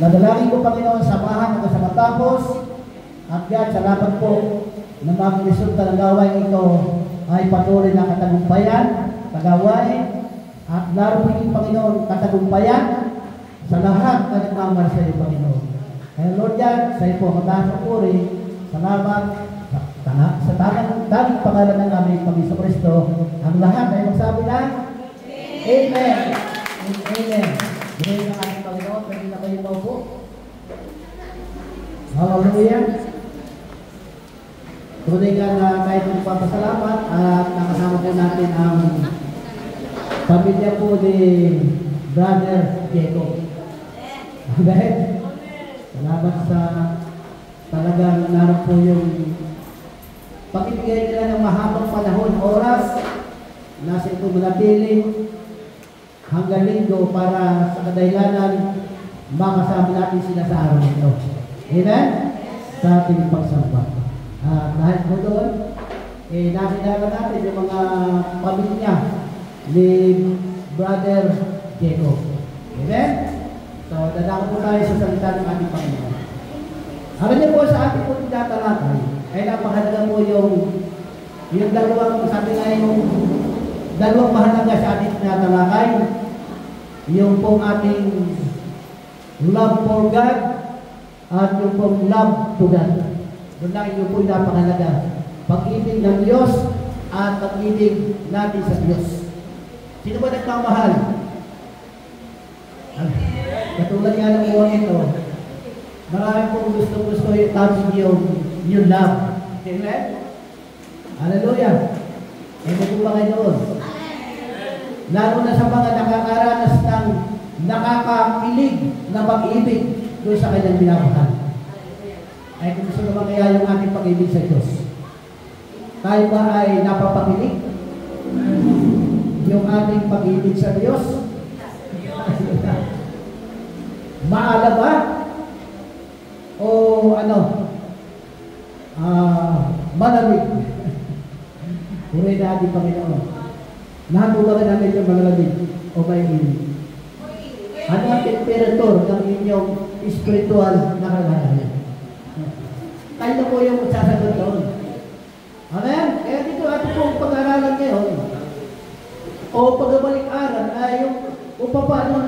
Nadalangin ko, Panginoon, samahan hanggang sa matapos. At yan, salamat po na mga resulta ng gawain ito ay patuloy na katagumpayan, kagawain, at lalo higit, Panginoon, katagumpayan sa lahat na nagmamahal sa iyo, Panginoon. Kaya Lord yan, sa iyo po mataas ang puri, salamat sa tanging pangalan ng aming Panginoon Kristo. Ang lahat ay magsabi na Amen. Amen. Ngayon ng aming Panginoon, pwede na kayo maupo. Hallelujah. Tunay ka na kahit magpapasalamat at nakasama po natin ang pamilya po ni Brother Diego. Amen. Salamat sa talagang naroon po yung pakibigay nila ng mahabang panahon, oras, nasa ito manatili hanggang linggo para sa kadahilanan makasama natin sila sa araw nito. Amen? Sa ating pagsamba. Dahil po doon, nakilala natin yung mga pamilya ni Brother Diego. Amen? So, dadako po tayo sa salita ng ating Panginoon. Alam niyo po sa ating po tinatalakay, ay napakahalaga po yung dalawang, sabi nga yung dalawang mahalaga sa ating tinatalakay, yung pong ating love for God at yung pong love to God. Doon lang yung pong napakahalaga. Pag-ibig ng Diyos at pag-ibig natin sa Diyos. Sino ba nagmamahal? Katulad nga ng uwang ito, marami pong gusto yung tapos yung love. Amen? Hallelujah. Ito po ba kayo doon? Lalo na sa mga nakakaranas ng nakakakilig na pag-ibig doon sa kanyang binabahal. Ay kung gusto naman kaya yung ating pag-ibig sa Diyos. Tayo ba ay napapakilig? Yung ating pag-ibig sa Diyos? Maala ba? O ano? Malamig. Puri na ating Panginoon. Natutunan natin yung malamig o may init. Ano ang temperature ng inyong spiritual na kalagayan? Tayo na po yung magsasagot doon. Amen? Kaya dito ating pong pag-aralan ngayon o pagbalik-aral ay yung kung paano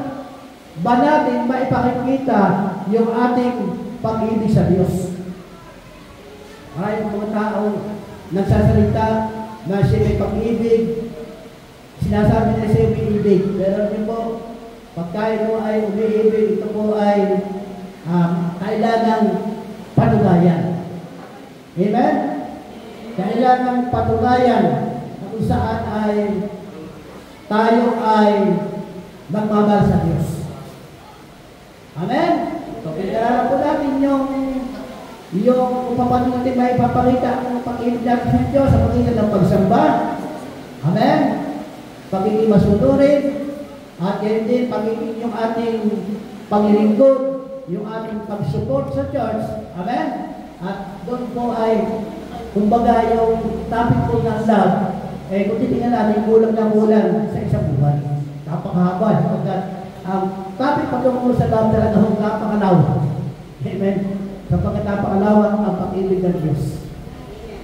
ba natin maipakikita yung ating pag-ibig sa Diyos. Ay, yung mga tao nagsasalita na siya may pag-ibig, sinasabi na siya may ibig. Pero yun po, pagka ito ay umiibig, ito po ay kailangang patunayan. Amen? Kailangang patunayan kung saan ay tayo ay magmamahal sa Diyos. Amen? So, pinarala po natin yung kung paano natin may ipapakita ang pag-ibig natin sa Diyos sa pagkita ng pagsamba. Amen? Pagiging masunurin, at yan din pagiging yung ating paglilingkod, yung ating pag-support sa church. Amen? At doon po ay, kumbaga yung topic po ng love, kung titingnan natin, kulang na kulang sa isang buwan. Napakahaba. Ang topic pagkakulo sa love talaga hong napakalawa. Amen? Kapag napakalawa ang pag-ibig ng Diyos.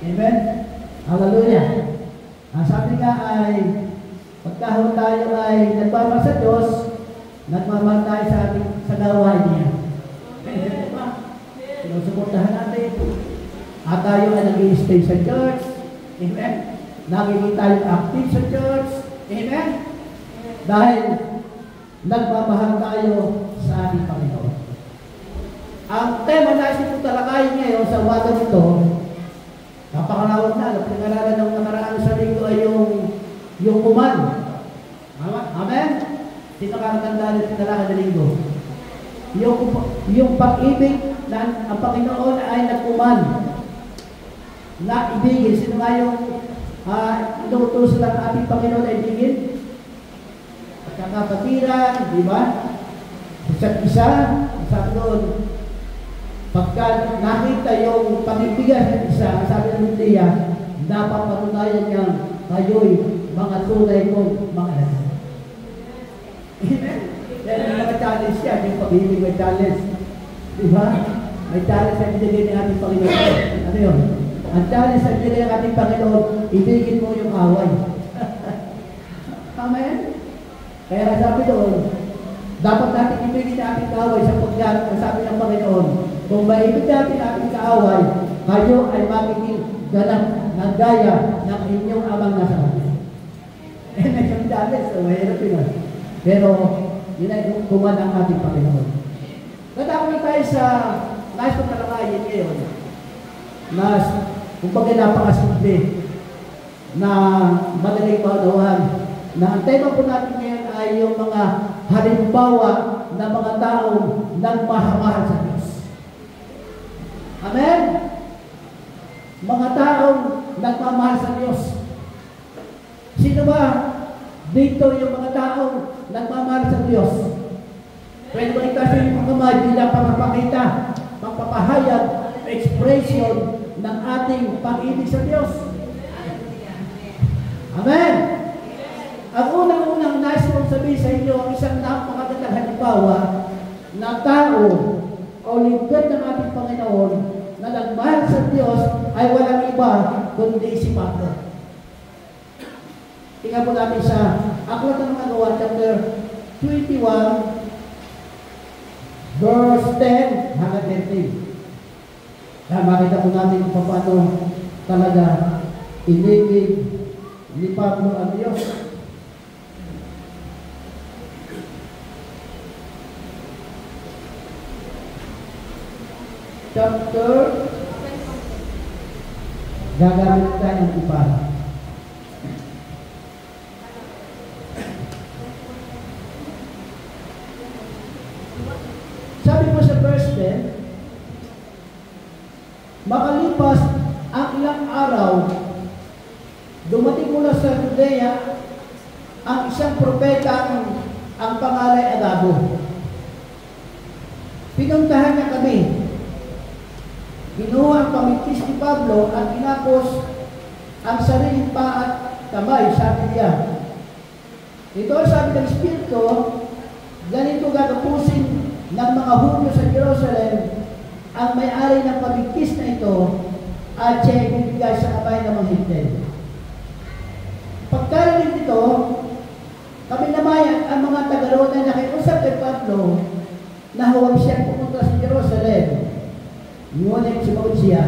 Amen? Hallelujah. Sabi nga ay, pagkahon tayo ay nagmamahal sa Diyos, nagmamahal tayo sa gawain niya. Sinusuportahan natin. At tayo ay nag-i-stay sa church. Amen? Nagiging tayo active sa church. Amen? Dahil nagmamahal tayo sa ating Panginoon. Ang tema na ito talakayin ngayon sa umaga nito, napakalawak na. Pinag-aralan ng nakaraan sa linggo ay yung kuman. Amen? Sino kakatanda rin pinalakad na linggo? Yung pag-ibig na ang Panginoon ay nagkuman. Na ibigin. Sino nga yung inuutos ng ating Panginoon ay ibigin? Pagkakapatiran, di ba? Isa't isa, sabi doon, pagka nakita yung pag-ibigan ng isa, sabi ng Biblia, dapat patunayan niya kayo'y mga tunay kong mga anak. Amen? Yan ang mga challenge yan. kahit yung pag-ibig may challenge. Diba? May challenge na binigay ni ating Panginoon. Ano yun? Ang challenge na binigay ng ating Panginoon, ibigin mo yung away. Amen? Kaya sabi doon, dapat natin ibigin na ating kaaway sapagkat ang sabi ng Panginoon, kung maibig natin ating kaaway, kayo ay magiging ganap ng gaya ng inyong amang nasa langit. Eh, may siyang challenge, so mahirap yun. Pero, yun ay kuman ang ating Panginoon. Nadami tayo sa nais ko talakayin ngayon na kumbaga napakasimple na madaling maunawahan na ang tema po natin ngayon ay yung mga halimbawa ng mga taong nagmamahal sa Diyos. Amen? Mga taong nagmamahal sa Diyos. Sino ba dito yung mga taong nagmamahal sa Diyos? Pwede ba itasin yung mga kamay bilang pagpapakita, pagpapahayag, expression ng ating pag-ibig sa Diyos? Amen? Ang unang-unang nais kong sabihin sa inyo, ang isang napakagandang halimbawa na tao o lingkod ng ating Panginoon na nagmahal sa Diyos ay walang iba kundi si Pablo. Tingnan po natin sa Aklat ng Mga Gawa, chapter 21, verse 10 hanggang 13. Kaya makita po natin kung paano talaga inibig ni Pablo ang Diyos. Chapter, gagamit tayo ng iba. Sabi po sa verse 10, makalipas ang ilang araw, dumating mula sa Judea ang isang propeta ang pangalan ay Agabo. Pinuntahan niya kami. Kinuha ang pamitis ni Pablo at kinapos ang sariling pa at kamay, sabi niya. Ito ang sabi ng Espiritu, ganito gagapusin ng mga Hudyo sa Jerusalem ang may-ari ng pamigkis na ito at siya ibibigay sa kamay ng mga Hintil. Pagkarinig nito, kami namayan ang mga taga-roon na nakiusap kay Pablo na huwag siya pumunta sa Jerusalem. Ngunit sumagot siya,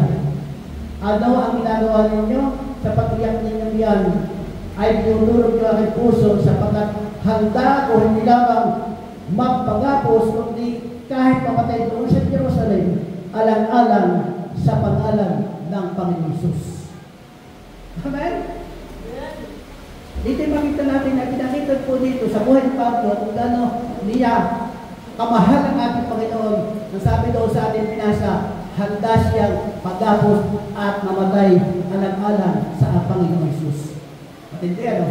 ano ang ginagawa ninyo sa pag-iyak ninyong yan ay tinutulog niyo aking puso sapagkat handa ko hindi lamang magpagapos kundi kahit pamatay doon sa Jerusalem alang-alang sa pangalan ng Panginoon Hesus. Amen? Dito makita natin na pinakita po dito sa buhay ni Pablo kung gano'n niya kamahal ang ating Panginoon. Nasabi daw sa ating pinasa, handa siyang pagapos at mamatay alang-alang sa Panginoon Hesus. Matindi ano?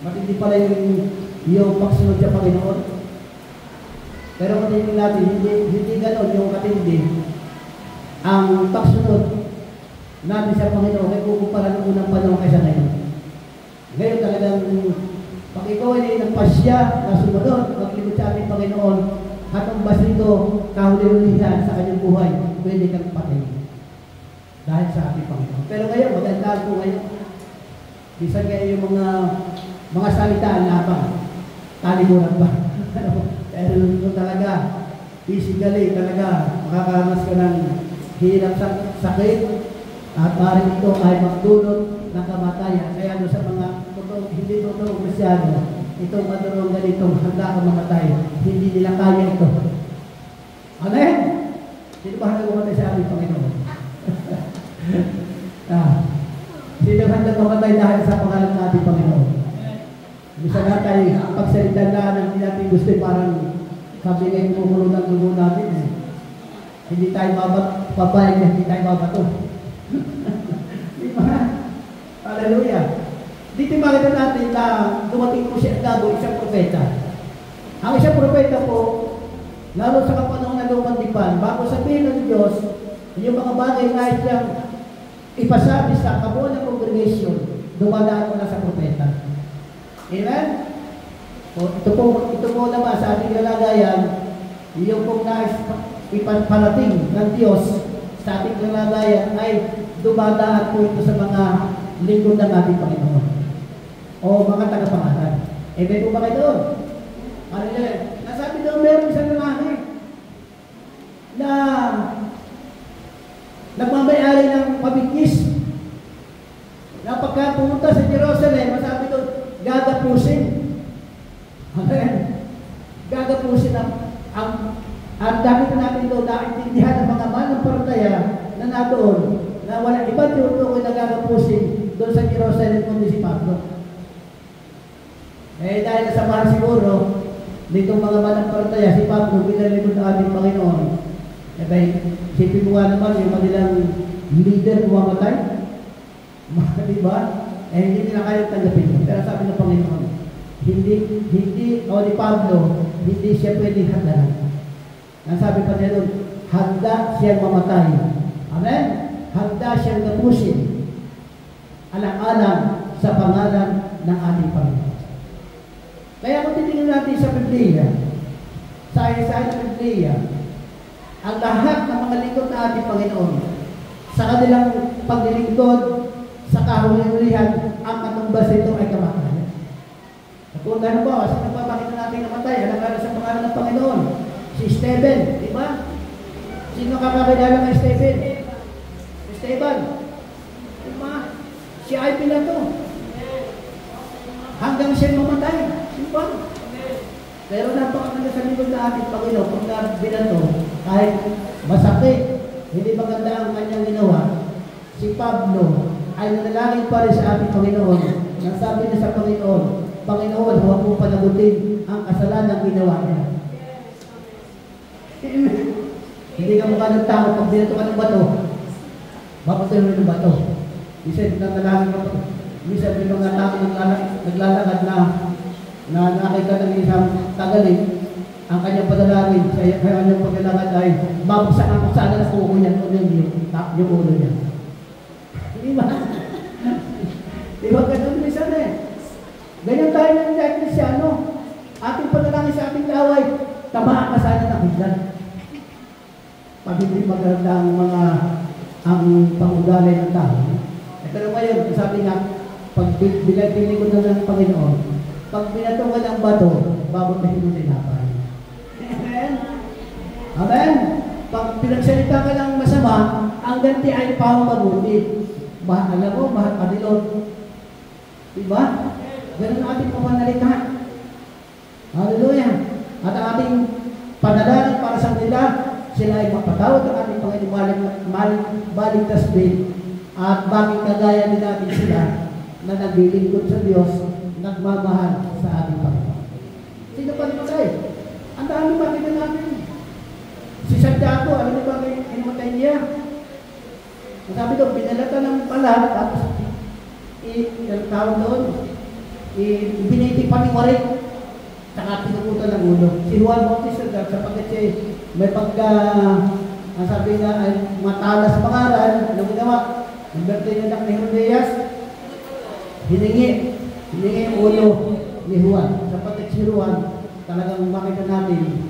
Matindi pala yung pagsunod sa Panginoon. Pero matindi natin, hindi gano'n yung matindi. Ang pagsunod natin sa Panginoon ay kukumpara ng unang panahon kaysa ngayon. Ngayon talagang pag ikaw ay nagpasya na sumunod, maglibot sa ating Panginoon, hatumbas nito, kahuli-ulihan sa kanyang buhay, pwede kang patay. Dahil sa ating Panginoon. Pero ngayon, magandaan po ngayon. Bisan kaya yung mga salitaan labang, talimuran ba? Pero ito talaga, physically talaga, makakaranas ka ng hirap sa sakit, at maaaring ito ay magdulot ng kamatayan. Kaya doon sa mga hindi totoo Kristyano, itong madurong ganitong handa ka mamatay, hindi nila kaya ito. Amen? Sino ba handa mamatay sa ating Panginoon? Sino handa mamatay dahil sa pangalan ng ating Panginoon? Bisa natin, pagsalita na hindi natin gusto parang sabi ngayon kumulo ng dugo natin. Hindi tayo pabayag, hindi tayo mabato. Hallelujah. Dito makita natin na dumating po si Agabo, isang propeta. Ang isang propeta po, lalo sa kapanahon na lumang dipan, bago sabihin ng Diyos, yung mga bagay na siyang ipasabi sa kabuuan ng congregation, dumadaan mo na sa propeta. Amen? ito po naman sa ating kalagayan, yung pong nais ipaparating ng Diyos sa ating kalagayan ay dumadaan po ito sa mga lingkod ng ating Panginoon o mga tagapangalan. May po ba kayo doon? Nasabi doon meron isang lalaki na nagmamayari ng pabigkis na pagka pumunta sa Jerusalem, masabi doon, gagapusin. Amen. Gagapusin ang dami na natin doon, naintindihan ng mga manampalataya na nadoon, na wala iba tinutukoy na gagapusin doon sa Jerusalem kundi si Pablo. Dahil nasamahan siguro, ditong mga manampalataya, si Pablo, pinalipod ng ating Panginoon. Isipin mo nga naman, yung manilang leader bumamatay. Diba? Hindi nila kaya tanggapin. Pero sabi ng Panginoon, ni Pablo, hindi siya pwedeng hagdanan. Ang sabi pa niya doon, handa siyang mamatay. Amen? Handa siyang tapusin. Alang-alang sa pangalan ng ating Panginoon. Kaya kung titingnan natin sa Biblia, sa Isaiah ng Biblia, ang lahat ng mga lingkod na ating Panginoon, sa kanilang paglilingkod, sa kahuli-hulihan, ang katumbas nito ay kamatayan. Kung gano'n po, sino pa bakit natin namatay? Alam-alam sa pangalan ng Panginoon. Si Stephen, di ba? Sino kakakilala kay Stephen? Esteban. Di ba? Si ay Pilato. Hanggang siya mamatay. Di ba? Pero napakaganda sa likod na ating Panginoon, pagka binato, kahit masakit, hindi maganda ang kanyang ginawa, si Pablo ay nanalangin pa rin sa ating Panginoon. Nasabi niya sa Panginoon, Panginoon, huwag mo panagutin ang kasalanan ginawa niya. Hindi ka mukha ng tao, pag binato ka ng bato, mapatay mo ng bato. Minsan, nanalangin ka pa. Minsan, may mga tao naglalakad na nakita ng isang tagaling, ang kanyang padalangin, kaya kanyang paglalakad ay babagsak ang sana na kuko niya, yung ulo niya. Di ba? Di ba ganun minsan eh? Ganyan tayo ng dahil Kristyano. Ating panalangin sa ating kaway, tamaan ka sana ng higlan. Pag hindi maganda ang pangugali ng tao. Pero ngayon, sabi nga, pag bilagpili ko na ng Panginoon, pag binato ka ng bato, babutahin mo tinapay. Amen? Amen? Pag pinagsalita ka ng masama, ang ganti ay pamaguti. Alam mo, mahal kanilot. Diba? Ganun ang ating pamanalita. Hallelujah. At ang ating panalangin para sa kanila, sila ay mapatawad ang ating Panginoon, baligtas din. At bakit kagaya din natin sila na naglilingkod sa Diyos, nagmamahal sa ating Panginoon. Sino pa naman tayo? Ang dami makita natin. Si Santiago, alam niyo ba kayo, inumatay niya? Sabi doon, pinalata ng pala, tapos ilang tao doon, ibinitik pa ni Warik, saka pinuputan ng ulo. Si Juan Bautista, sapagkat siya may ang sabi na ay matalas pangaral, ano ginawa? Nagberti niya ng Herodias, hiningi yung ulo ni Juan. Sapagkat si Juan, talagang makita natin,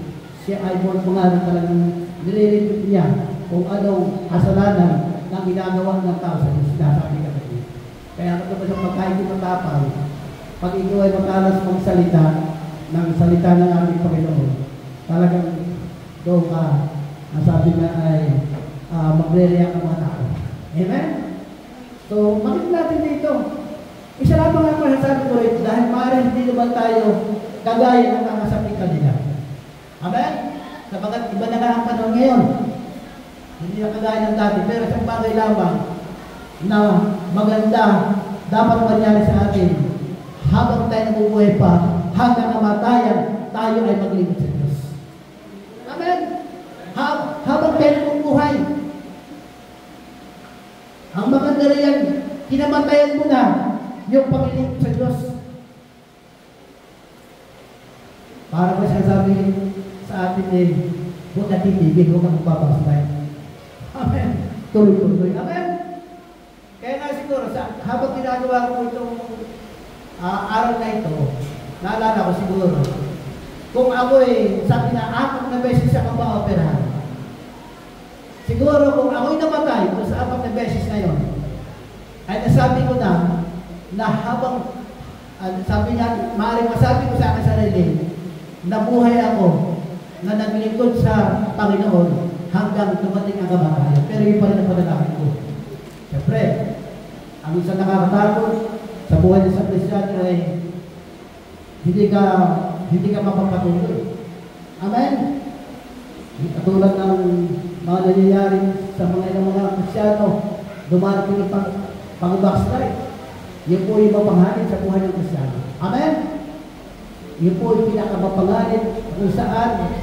siya ay pangaral talagang nililipit niya kung anong kasalanan na ginagawa ng tao sa Diyos. Sinasabi ka kayo. Kaya ito ba sa pagkain di matapang, pag ikaw ay matalas magsalita ng salita ng aming Panginoon, talagang doon ka, ang sabi na ay magre-react ang mga tao. Amen? So, makita natin dito. Isa lamang ang masasabi ko rin, dahil maaaring hindi naman tayo kagaya ng kakasabi kanila. Amen? Sapagat iba na nga ang panahon ngayon. Hindi na kagaya ng dati, pero isang bagay lamang na maganda dapat mangyari sa atin habang tayo nabubuhay pa, hanggang namatayan, tayo ay maglingkod sa Diyos. Amen? Habang tayo nabubuhay, ang maganda riyan, kinamatayan mo na yung paglingkod sa Diyos. Para ba siya sabi sa atin eh, huwag na titigil, huwag kang magpapasabay. Amen. Tuloy-tuloy. Amen. Kaya nga siguro, habang ginagawa ko itong araw na ito, naalala ko siguro, kung ako'y, sabi na, 4 na beses siya kang ma-operahan. Siguro kung ako'y namatay kung sa 4 na beses na yun, ay nasabi ko na habang, sabi niya, maaaring masabi ko sa akin sarili, nabuhay ako na naglingkod sa Panginoon hanggang dumating ang kamatayan. Pero yun pa rin ang panalangin ko. Siyempre, ang isang nakakatakot sa buhay ng isang Kristyano ay hindi ka mapapatuloy. Amen? Katulad ng mga nangyayari sa mga Kristyano, dumarating ang pag-backslide. Yun po yung mapangalit sa buhay ng Kristyano. Amen? Yun po yung pinakamapangalit kung saan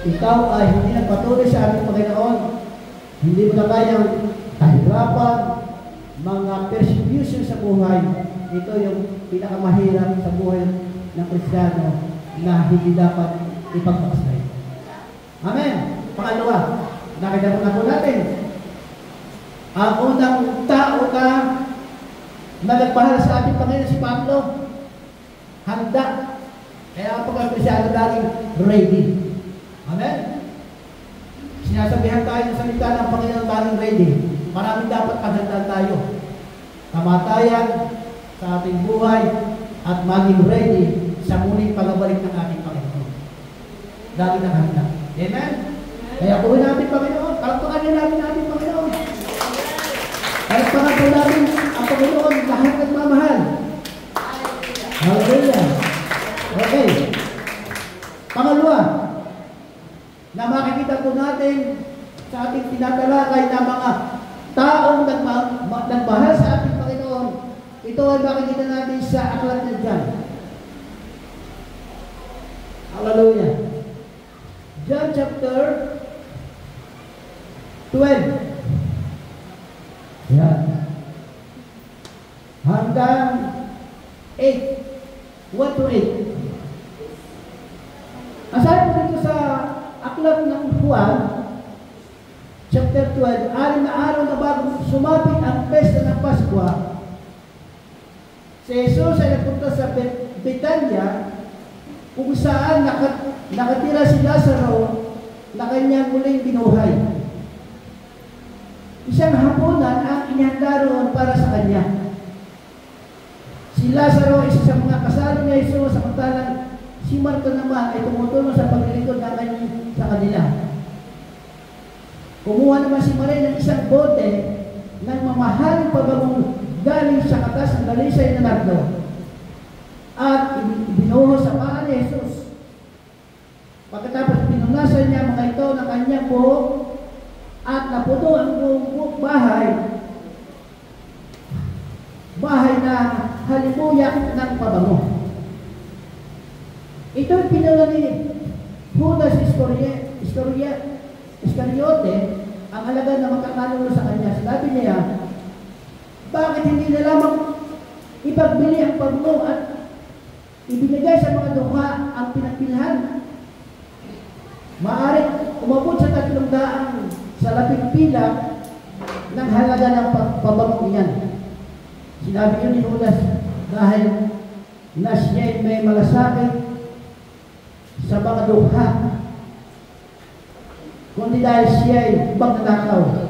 ikaw ay hindi nagpatuloy sa ating Panginoon. Hindi mo na kayang kahirapan, mga persecution sa buhay. Ito yung pinakamahirap sa buhay ng Kristyano na hindi dapat ipagpakslide. Amen? Pangalawa, nakita na po natin, ang unang tao na nagpahal sa ating Panginoon si Pablo, handa. Kaya ang pagkakristyano laging ready. Amen? Sinasabihan tayo ng salita ng Panginoon laging ready. Maraming dapat paghandaan tayo. Kamatayan sa ating buhay at maging ready sa muling pagbabalik ng ating Panginoon. Lagi ng handa. Amen? Kaya puhin natin Panginoon. Kalakpakan niya natin ating Panginoon. Kalakpakan po natin ang Panginoon lahat ng mamahal. Hallelujah. Okay. Pangalawa, na makikita po natin sa ating tinatalakay na mga taong nagmahal sa ating Panginoon, ito ay makikita natin sa aklat ng John. Hallelujah. John chapter 12. Yan. Hanggang 8. 1 to 8. Asahan po dito sa aklat ng Juan, chapter 12, 6 na araw na bago sumapit ang pesta ng Paskwa, si Jesus ay nagpunta sa Betania, kung saan nakatira si Lazaro na kanyang muling binuhay. Isang hapunan ang inihanda roon para sa kanya. Si Lazaro ay isa sa mga kasalo ni Jesus, samantalang si Marta naman ay tumutulong sa paglilingkod sa kanila. Kumuha naman si Maria ng isang bote ng mamahaling pabagong galing sa katas ng dalisay na nardo at binuhos sa paa ni Jesus. Pagkatapos pinunasan niya mga ito ng kanyang buhok at napuno ang buong bahay na halimuyak ng pabango. Ito'y pinala ni Judas Iscariote, ang alagad na magkakanulo sa kanya. Sabi niya, bakit hindi na lamang ipagbili ang pabango at ibinigay sa mga dukha ang pinagpilhan? Maaari umabot sa 300 sa laping pila ng halaga ng pabango niyan. Sinabi yun ni Judas dahil na siya'y may malasakit sa mga dukha, kundi dahil siya'y magnanakaw.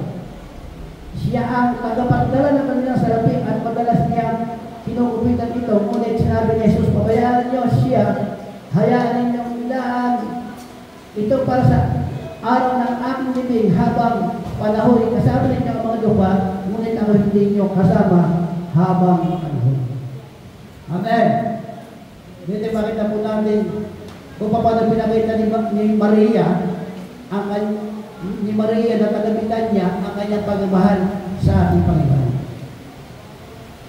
Siya ang tagapagdala ng kanilang salapi at madalas niya kinukupitan ito. Ngunit sinabi ni Jesus, pabayaan niyo siya, hayaan ninyong ilaan ito para sa araw ng aking libing habang panahon. Kasama ninyo ang mga dukha, ngunit ang hindi niyo kasama habang panahon. Amen. Dito makita po natin kung paano pinakita ni Maria na kagamitan niya ang kanyang pagmamahal sa ating Panginoon.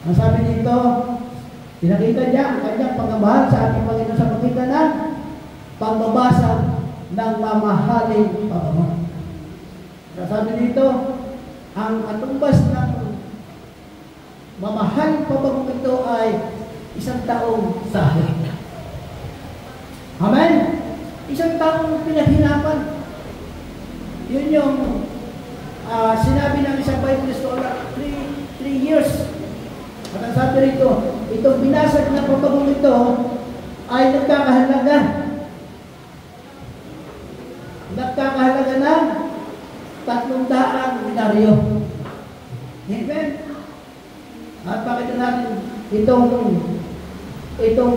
Ang sabi dito, pinakita niya ang kanyang pagmamahal sa ating Panginoon sa pagkita ng pagbabasa ng mamahaling pagmamahal. Ang sabi dito, ang katumbas ng mamahaling pagmamahal ito ay 1 taong sahod. Amen? 1 taong pinaghirapan. Yun yung sinabi ng isang Bible scholar, 3 years. At ang sabi rito, itong binasag na pagpagong ito ay nagkakahalaga. Nagkakahalaga ng 300 denaryo. Amen? At pakita natin itong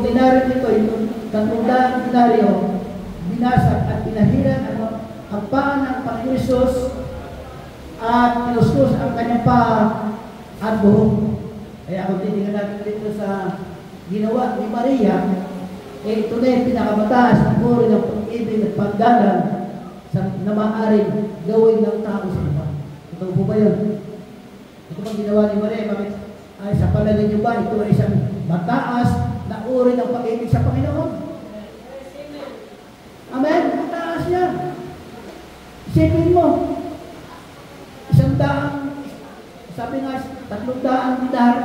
denaryo nito, itong 300 denaryo, binasag at pinahiran ang paa ng Panginoon Hesus at pinuskus ang kanyang paa at buhok. Kaya kung titingnan natin dito sa ginawa ni Maria, ito na yung pinakamataas ng puri ng pag-ibig at paggalang na maaaring gawin ng tao sa iba. Ito po ba yun? Ito bang ginawa ni Maria? Bakit? Ay, sa palagay niyo ba, ito ay isang mataas na uri ng pag-ibig sa Panginoon? Amen? Mataas yan. Isipin mo, 100, sabi nga, 300 dinar.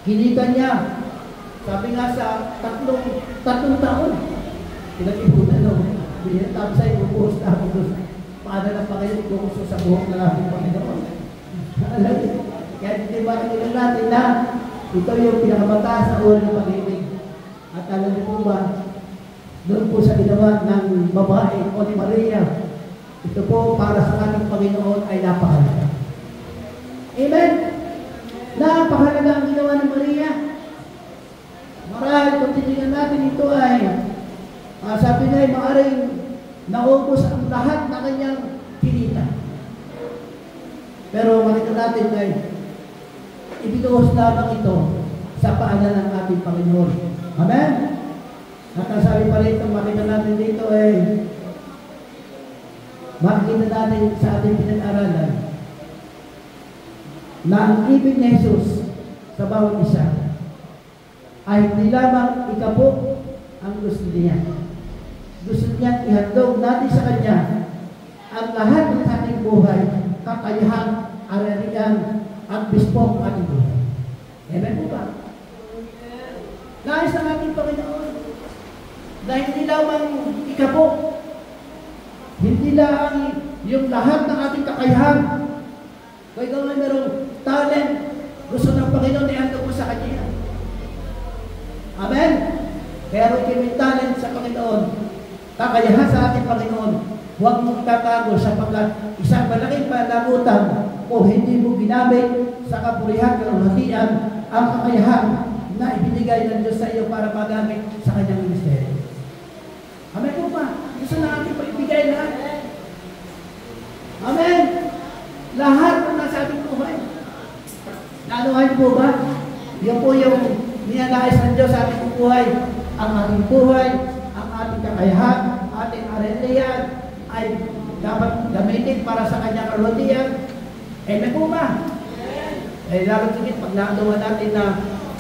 Kinita niya, sabi nga sa tatlong taon. Pinag-ipunan no. Tapos ay bubuhos na ako doon. Paano na pa kayo ikukuso sa buhok na natin Panginoon? Kaya di ba nila natin na ito yung pinakamataas na uri ng pag-ibig. At alam niyo po ba, doon po sa ginawa ng babae o ni Maria, ito po para sa ating Panginoon ay napakalaga. Amen? Napakalaga ang ginawa ng Maria. Marahil kung titingnan natin ito ay sabi niya ay maaaring naubos ang lahat na kanyang kinita. Pero makita natin ay ibinuhos lamang ito sa paanan ng ating Panginoon. Amen? At ang sabi pa rito, makita natin dito ay makikita natin sa ating pinag-aralan na ang ibig ni Jesus sa bawat isa ay hindi lamang ikabok ang gusto niya. Gusto niya ihandog natin sa Kanya ang lahat ng ating buhay, kakayahan, ararian, at bispong ating buhay. Amen po ba? Nais ang ating Panginoon na hindi lamang ikabok, hindi lang yung lahat ng ating kakayahan. Kung ikaw ay merong talent, gusto ng Panginoon ihandog mo sa Kanya. Amen? Kaya kung may talent sa Panginoon, kakayahan sa ating Panginoon, huwag mong tatago sapagkat isang malaking panagutan o hindi mo ginamit sa kapurihan ng hatian ang kakayahan na ibinigay ng Diyos sa iyo para magamit sa Kanyang ministeryo. Amen po ba? Gusto na ating paibigay lahat. Amen? Lahat ng nasa ating buhay. Nanuhan po ba? Yan po yung ninanais ng Diyos sa ating buhay. Ang ating buhay, ang ating kakayahan, ating arelian ay dapat gamitin para sa Kanyang kalwatian. Amen po ba? Ay lalo tigit pag naandawan natin na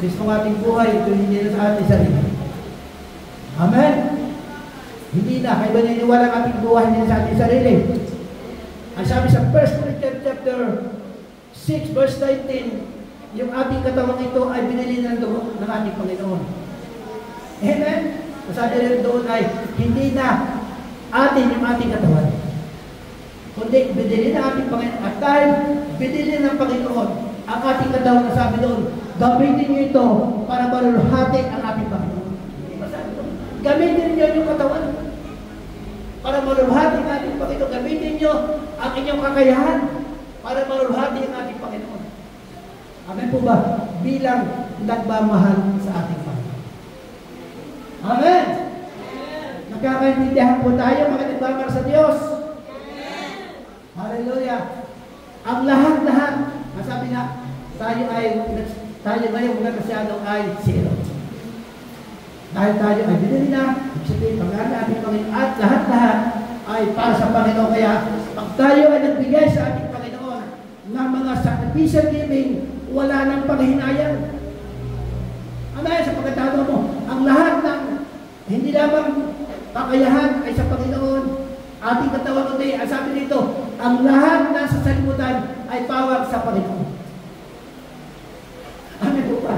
Kristo ng ating buhay, ito hindi na sa ating sarili. Amen? Hindi na. Kaya ba niniwala ang ating buhay hindi sa ating sarili? Ang sabi sa 1 Corinthians chapter 6 verse 19, yung ating katawang ito ay binili ng dugo ng ating Panginoon. Amen? Sabi rin doon ay hindi na atin yung ating katawan. Kundi binili ng ating Panginoon. At dahil binili ng Panginoon ang ating katawan, na sabi doon, gamitin niyo ito para maluluhati ang ating Panginoon. Gamitin niyo yung katawan para maluluhati ang ating Panginoon. Gamitin niyo ang inyong kakayahan para maluluhati ang ating Panginoon. Amen po ba? Bilang nagmamahal sa ating Panginoon. Amen! Nagkakaintindihan po tayo, mga nagmamahal sa Diyos. Hallelujah! Ang lahat-lahat, sabi nga, tayo ngayon mga kasyado ay zero. Dahil tayo ay binili na, sabihin, pag-aari ating Panginoon, at lahat-lahat ay para sa Panginoon. Kaya, pag tayo ay nagbigay sa ating Panginoon ng mga sacrificial giving, wala nang panghinayang. Amen, sa pagkatado mo, ang lahat ng hindi lamang kakayahan ay sa Panginoon, ating katawan kundi, ang sabi dito, ang lahat na sa salimutan ay pawag sa Panginoon. Amen po ba?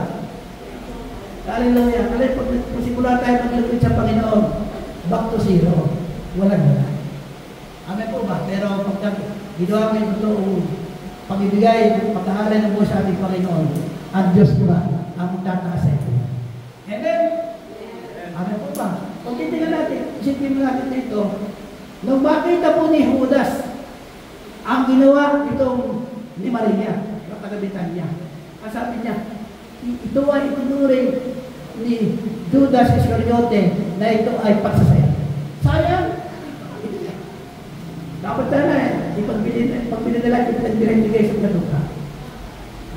Hallelujah. Kaya pag simula tayo maglilipid sa Panginoon, back to zero. Walang wala. Amen po ba? Pero pag ginawa mo yung totoong pag-ibigay, pag-aaral ng buhay sa ating Panginoon, ang Diyos po ba ang tataas sa ito. Amen? Kung titingnan natin, isipin mo natin dito, nung makita po ni Judas, ang ginawa itong ni Maria, ang tagabitan niya. Ang sabi niya, ito ay itinuring ni Judas Iscariote na ito ay pagsasaya. Sayang! Dapat sana ipagbili nila yung pinagbigay sa katuka.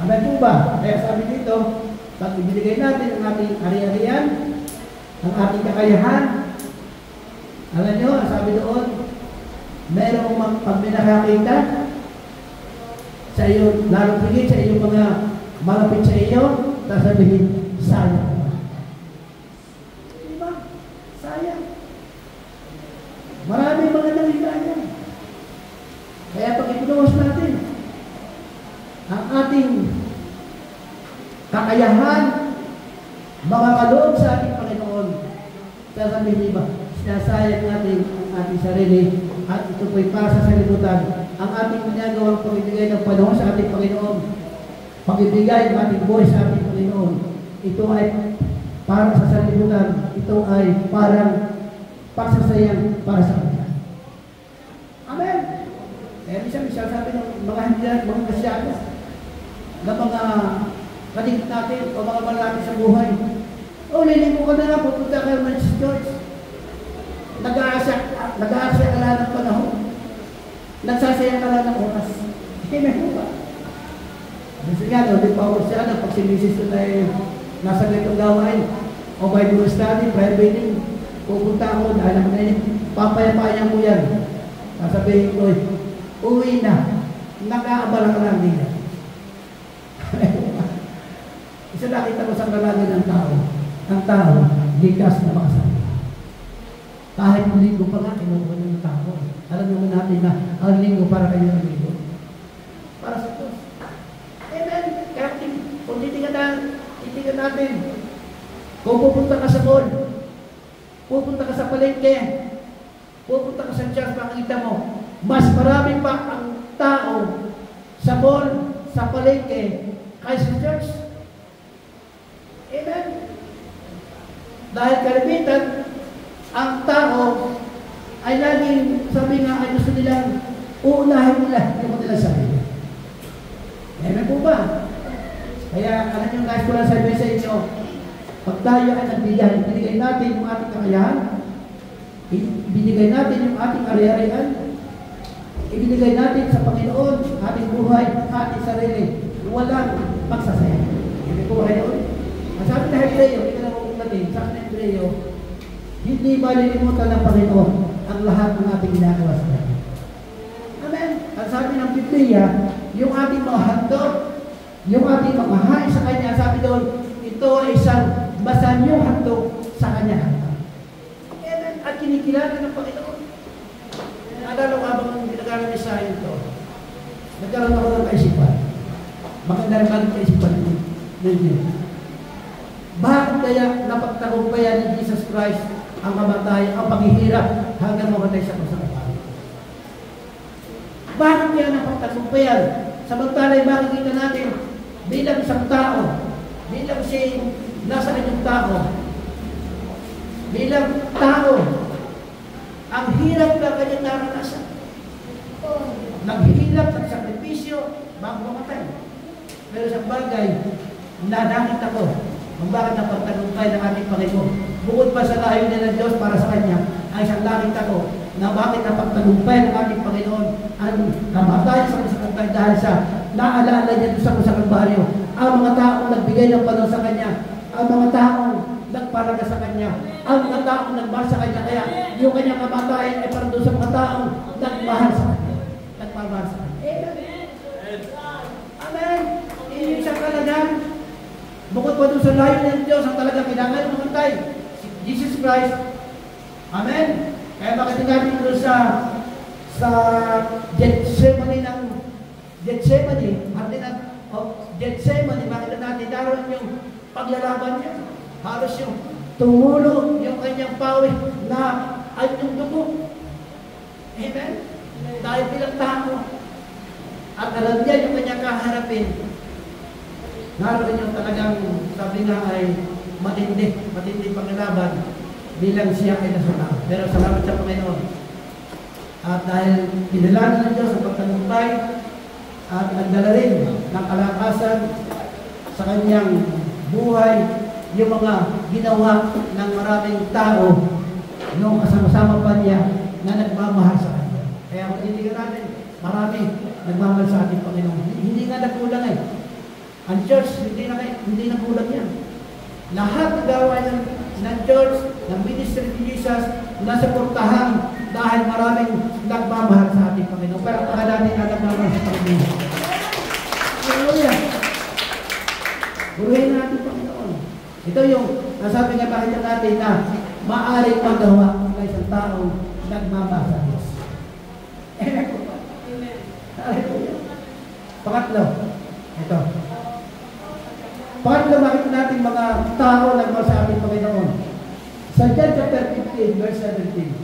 Ano po ba? Kaya sabi dito, pag ibinigay natin ang ating ari-arian, ang ating kakayahan, alam nyo, sabi doon, mayroong pag may nakakita sa iyo, lalo pigit sa iyo mga malapit sa iyo, sasabihin, sayang. Diba? Sayang. Maraming mga nangyayari. Kaya pag ipinuwas natin, ang ating kakayahan, makakaloob sa ating Panginoon, sasabihin ba, sinasayang natin ang ating sarili, at ito po'y para sa salimutan. Ang ating ginagawang pag-ibigay ng panahon sa ating Panginoon, pag-ibigay ng ating buhay sa ating Panginoon, ito ay para sa salimutan, ito ay parang pagsasayang para sa Kanya. Amen! Kaya minsan sabi ng mga Kristyano, na mga kaligit natin o mga malapit sa buhay, liling ko ka na lang, pupunta kayo ng church. Nag-aasya ka lang ng panahon. Nagsasayang ka lang ng oras. Amen po ba? Kasi nga, di pa ako siya, pag sinisis ko tayo nasa ganitong gawain, o Bible study, prayer meeting, pupunta ako, dahil naman ngayon, papayapayan ko yan. Sasabihin ko, uwi na, nag-aabala ka lang nila. Isa nakita ko sa kalagay ng tao. Ang tao, likas na makasama. Kahit linggo pa nga, kinuha ng tao. Alam naman natin na ang linggo para kayo ng linggo. Para sa Diyos. Amen. Kaya kung titingnan natin, kung pupunta ka sa mall, pupunta ka sa palengke, pupunta ka sa church, makikita mo, mas marami pa ang tao sa mall, sa palengke, kaysa sa church. Amen. Dahil kalimitan, ang tao ay laging, sabi nga, ay gusto nilang uunahin nila yung kanilang sarili. Amen po ba? Kaya, alam nyo guys, ko lang sabi sa inyo, pag tayo ay nagbigay, binigay natin yung ating kakayahan, binigay natin yung ating ari-arian, ibinigay natin sa Panginoon, ating buhay, ating sarili, walang pagsasaya. Amen po ba kayo? Ang sabi na Hebreo, hindi ka na mabuklatin, sabi na Hebreo, hindi malilimutan ng Panginoon ang lahat ng ating ginagawa sa Kanya. Amen. Ang sabi ng Biblia, yung ating mga handog, yung ating mga hain sa Kanya, sabi doon, ito ay isang masanyong handog sa Kanya. Amen. At kinikilala ng Panginoon. Alala ko habang ginagawa niya sa ito, nagkaroon ako ng kaisipan. Maganda rin bagong kaisipan ninyo. Bakit kaya napagtagumpayan ni Jesus Christ ang kamatay, ang paghihirap hanggang mamatay siya sa kapal? Bakit kaya napagtagumpayan? Samantala'y makikita natin bilang isang tao, bilang si nasa kanyang tao, bilang tao, ang hirap na kanyang naranasan. Naghihirap ng sakripisyo bago mamatay. Pero sa bagay, nanakit ako kung bakit napagtagumpay ng ating Panginoon. Bukod pa sa layo niya ng Diyos para sa Kanya, ay siyang nakita ko na bakit napagtagumpay ng ating Panginoon ang kamatayan sa kasakantay dahil sa naalala niya sa Kalbaryo. Ang mga taong nagbigay ng panahon sa Kanya, ang mga taong nagparaga sa Kanya, ang mga taong nagmahal sa Kanya. Kaya yung Kanyang kamatayan ay para doon sa mga taong nagmahal sa Kanya. Nagmahal sa Kanya. Amen. Amen. Iyon siya kalagan. Bukod pa doon sa layo ng Diyos, ang talagang kailangan mamatay, si Jesus Christ. Amen? Kaya makita natin doon sa Gethsemane makita natin, daroon yung paglalaban niya. Halos yung tumulong yung kanyang pawis na ay yung dugo. Amen? Dahil bilang tao, at alam niya yung kanyang kaharapin, naroon yung talagang sabi nga ay matindi panglaban. bilang siya ay nasuna. Pero salamat sa Panginoon. At dahil pinalala ng Diyos sa pagtagumpay at nagdala rin ng kalakasan sa kanyang buhay, yung mga ginawa ng maraming tao nung kasama-sama pa niya na nagmamahal sa kanya. Kaya kung tinitingnan natin, marami nagmamahal sa ating Panginoon. Hindi nga nagkulang eh. Ang church, hindi nagkulang yan. Lahat ng gawain ng church, ng ministry ni Jesus, nasa portahan dahil maraming nagmamahal sa ating Panginoon. Pero ang natin na nagmamahal sa Panginoon. Hallelujah! Buruhin natin Panginoon. Ito yung nasabi nga pakita natin na maaaring magawa ng isang taong nagmamahal sa Diyos. Hallelujah! Pangatlo, ito. Pangatlo, makita natin mga tao nagmamahal sa ating Panginoon. Sa John chapter 15, verse 17.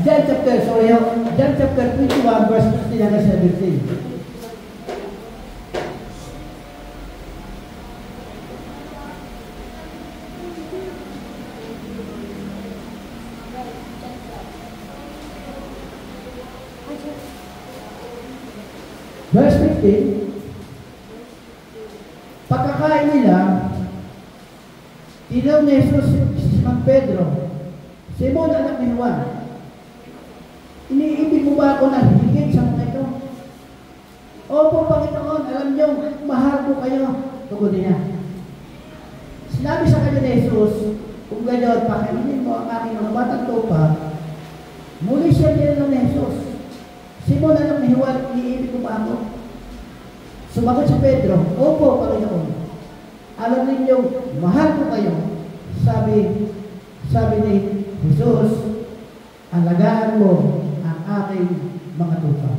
John chapter 21, verse 15 hanggang 17. Verse 15, pagkakain nila, tinawag ni Jesus si Simon Pedro, Simon anak ni Juan, iniibig mo ba ako na higit sa mga ito? Opo, Panginoon, alam niyo, mahal ko kayo. Tugon niya. Sinabi sa kanya ni Jesus, kung gayon, pakainin mo ang aking mga batang tupa. Muli siya tinanong ni Jesus, Simon anak ni Juan, iniibig mo ba ako? Sumagot si Pedro, opo, Panginoon. Alam ninyo, mahal ko kayo. Sabi ni Jesus, alagaan mo ang aking mga tupa.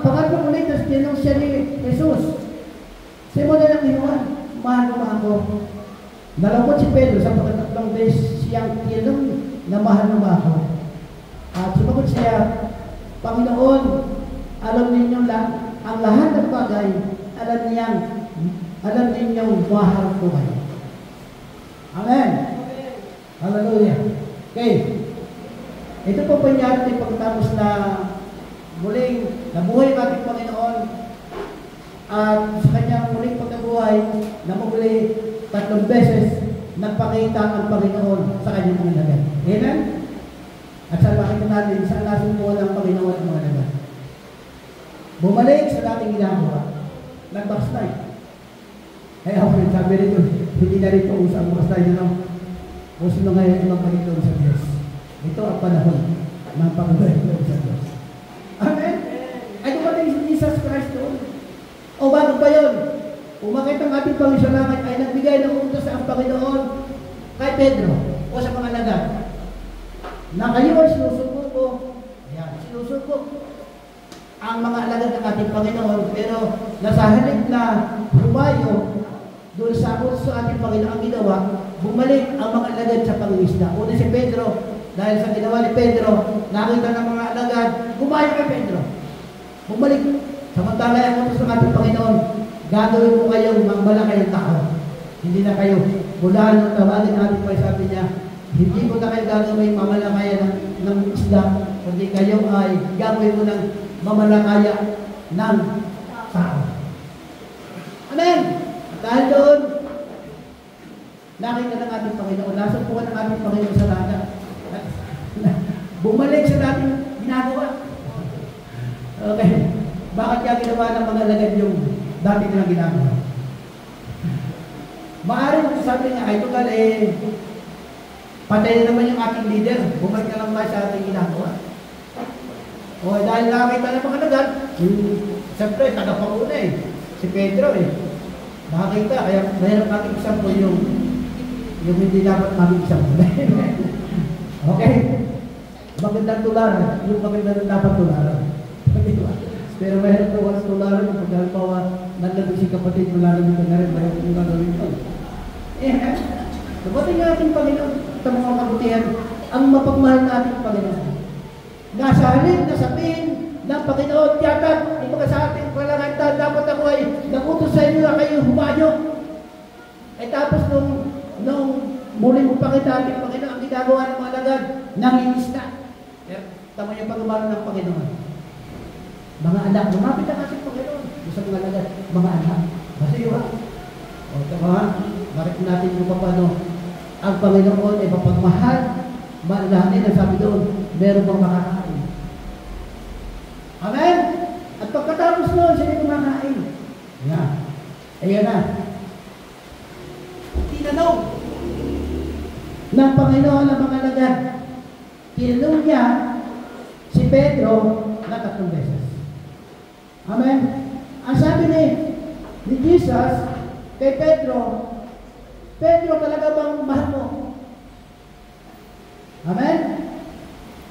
Pangatlo ulit, tapos tinanong siya ni Jesus, Simon anak ni Juan, mahal mo ba ako? Nalungkot si Pedro sa pagkatatlong beses siyang tinanong na mahal mo ba ako? At sumagot siya, Panginoon, alam ninyo lang, ang lahat ng bagay, alam ninyong mahal ko kayo. Amen. Hallelujah. Okay. Ito po pangyari pagkatapos na muling nabuhay ang ating Panginoon at sa kanyang muling pagkabuhay na muli 3 beses nagpakita ang Panginoon sa kanyang mga lagay. Amen? At sa pakita natin, saan nasumpuan ng Panginoon ang mga lagay? Bumalik sa dating ginagawa. Nag-backslide. Kaya ako rin sabi rito, hindi na rito usang backslide nyo. Kung sino ngayon ang Panginoon sa Diyos. Ito ang panahon ng Panginoon sa Diyos. Amen? Ay dumating si Jesus Christ doon. O bago pa yun, umakit ang ating Panginoon sa langit ay nagbigay ng utos sa ang Panginoon kay Pedro o sa mga alagad na kayo ay sinusuko ko. Ayan, sinusuko ang mga alagad ng ating Panginoon, pero nasa halip na humayo doon sa utos sa ating Panginoon ang ginawa, bumalik ang mga alagad sa pangingisda. Una si Pedro, dahil sa ginawa ni Pedro, nakita ng mga alagad, humayo kay Pedro. Bumalik. Samantala ang utos ng ating Panginoon, gagawin mo kayong magmalakayang tao. Hindi na kayo, mula nung tawagin natin pa, sabi niya, hindi mo na kayo gagawin mamalakaya ng isda, kundi kayo ay gagawin mo ng mamalakaya ng tao. Amen! Dahil doon, nakita ng ating Panginoon, nasumpukan ng ating Panginoon sa dagat. Bumalik sa dating ginagawa. Okay. Bakit kaya ginawa ng mga alagad yung dati nilang ginagawa? Maaaring sabi nga, ay total patay na naman yung ating leader. Bumalik na lang tayo sa ating ginagawa. O dahil nakakita ng mga alagad, siyempre, tagapanguna si Pedro nakakita, kaya mayroon natin example yung hindi dapat namin example. Okay? Magandang tularan, yung magandang dapat tularan. Pero mayroon po walang tularan, kung paghalimbawa, naglabi si kapatid, malalagay ka na rin, mayroon kong gagawin ko. Dumating nga ating Panginoon, sa mga kabutihan, ang mapagmahal na ating Panginoon. Nasa halip na sabihin ng Panginoon, tiyatat, ibaga sa ating kalangan, dapat ako ay nakutos sa inyo na kayo humayo. Ay tapos nung muli mo pakita ating Panginoon, ang ginagawa ng mga alagad, nanginis na. Tama niya pag-umaro ng Panginoon. Mga anak, lumapit ang ating Panginoon. Gusto mga alagad, mga anak. Basiyo ha? O tama, bakit natin yung paano ang Panginoon ay mapagmahal, maalahanin ang sabi doon, meron bang makakain. Amen? At pagkatapos noon, sila kumakain. Yan. Ayan na. Tinanong ng Panginoon ang mga alagad. Tinanong niya si Pedro na 3 beses. Amen? Ang sabi ni Jesus kay Pedro, Pedro, talaga bang mahal mo? Amen?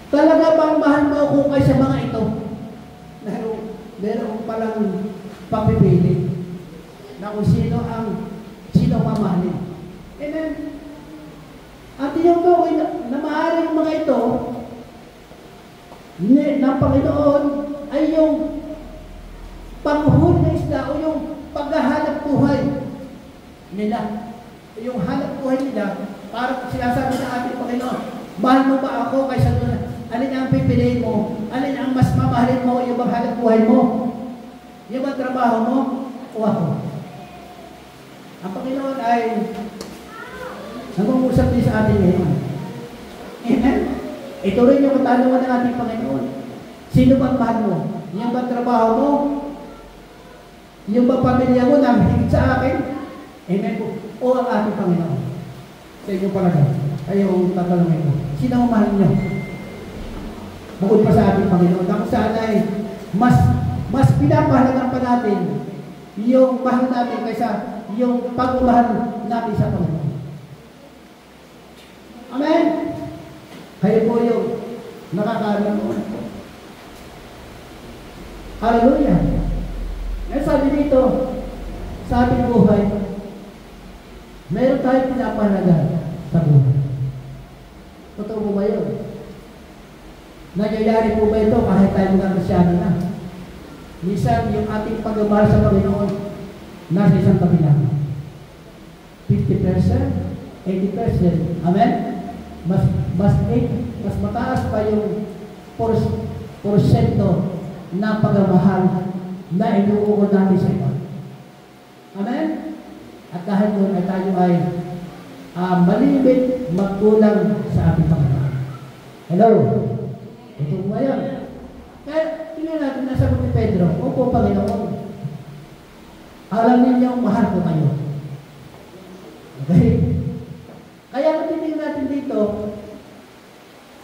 Talaga bang mahal mo ako kaysa mga ito? Meron palang pagpipili na kung sino mamahalin. Amen? At yung gawin na maaaring mga ito ng Panginoon ay yung panghuli ng isda o yung paghahanap buhay nila. Yung hanap buhay nila, para sinasabi ng ating Panginoon, mahal mo ba ako kaysa doon? Alin ang pipiliin mo? Alin ang mas mamahalin mo? Yung bang hanap buhay mo? Yung bang trabaho mo? O ako? Ang Panginoon ay nangungusap din sa atin ngayon. Amen? Ito rin yung katanungan ng ating Panginoon. Sino bang mahal mo? Yung bang trabaho mo? Yung bang pamilya mo na higit sa akin? Amen po. O ang ating Panginoon. Sa inyo palagay. Ayong tatanungin ko. Sino ang mahal niyo? Bukod pa sa ating Panginoon. Kung saan ay mas pinapahalagan pa natin yung mahal natin kaysa yung pagmamahal natin sa Panginoon. Amen? Kayo po yung nakakaroon mo. Hallelujah. Ngayon sabi dito, sa ating buhay, meron tayong pinapahalagan sa buhay. Totoo mo ba yun? Nagyayari po ba ito kahit tayo mga Krisyano na? Minsan, yung ating pagmamahal sa Panginoon, nasa isang tabi lang. 50%, 80%. Amen? Mas mataas pa yung porsyento na pagmamahal na inuukod natin sa iba. Amen? At dahil doon ay tayo ay malimit magkulang sa ating Panginoon. Hello? Ito po ngayon. Kaya tingnan natin nasagot ni Pedro, opo Panginoon, alam ninyong mahal ko kayo. Okay? Kaya kung titingnan natin dito,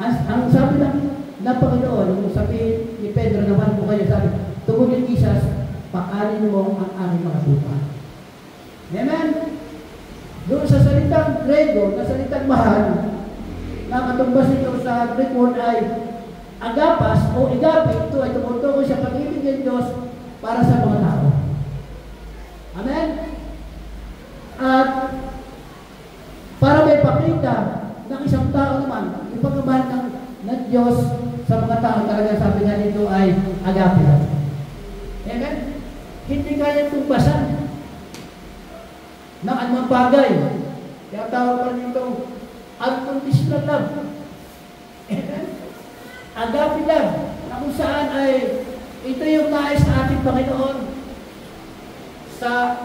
ang sabi ng Panginoon, kung sabi ni Pedro na mahal ko kayo, sabi, tumuloy Jesus, pakanin mo ang aking mga tupa. Amen? Doon sa salitang Grego, na salitang mahal, na katumbas ito sa Greek word ay agapas o agape, ito ay tumutukoy sa pag-ibig ng Diyos para sa mga tao. Amen? At para may pakita ng isang tao naman, yung pagmamahal ng Diyos sa mga tao, talaga sabi nga dito ay agape lang. Amen? Hindi kaya tumbasan ng anumang bagay. Kaya tawag pa rin itong unconditional love. Amen? Agape love, na kung saan ay ito yung nais na ating Panginoon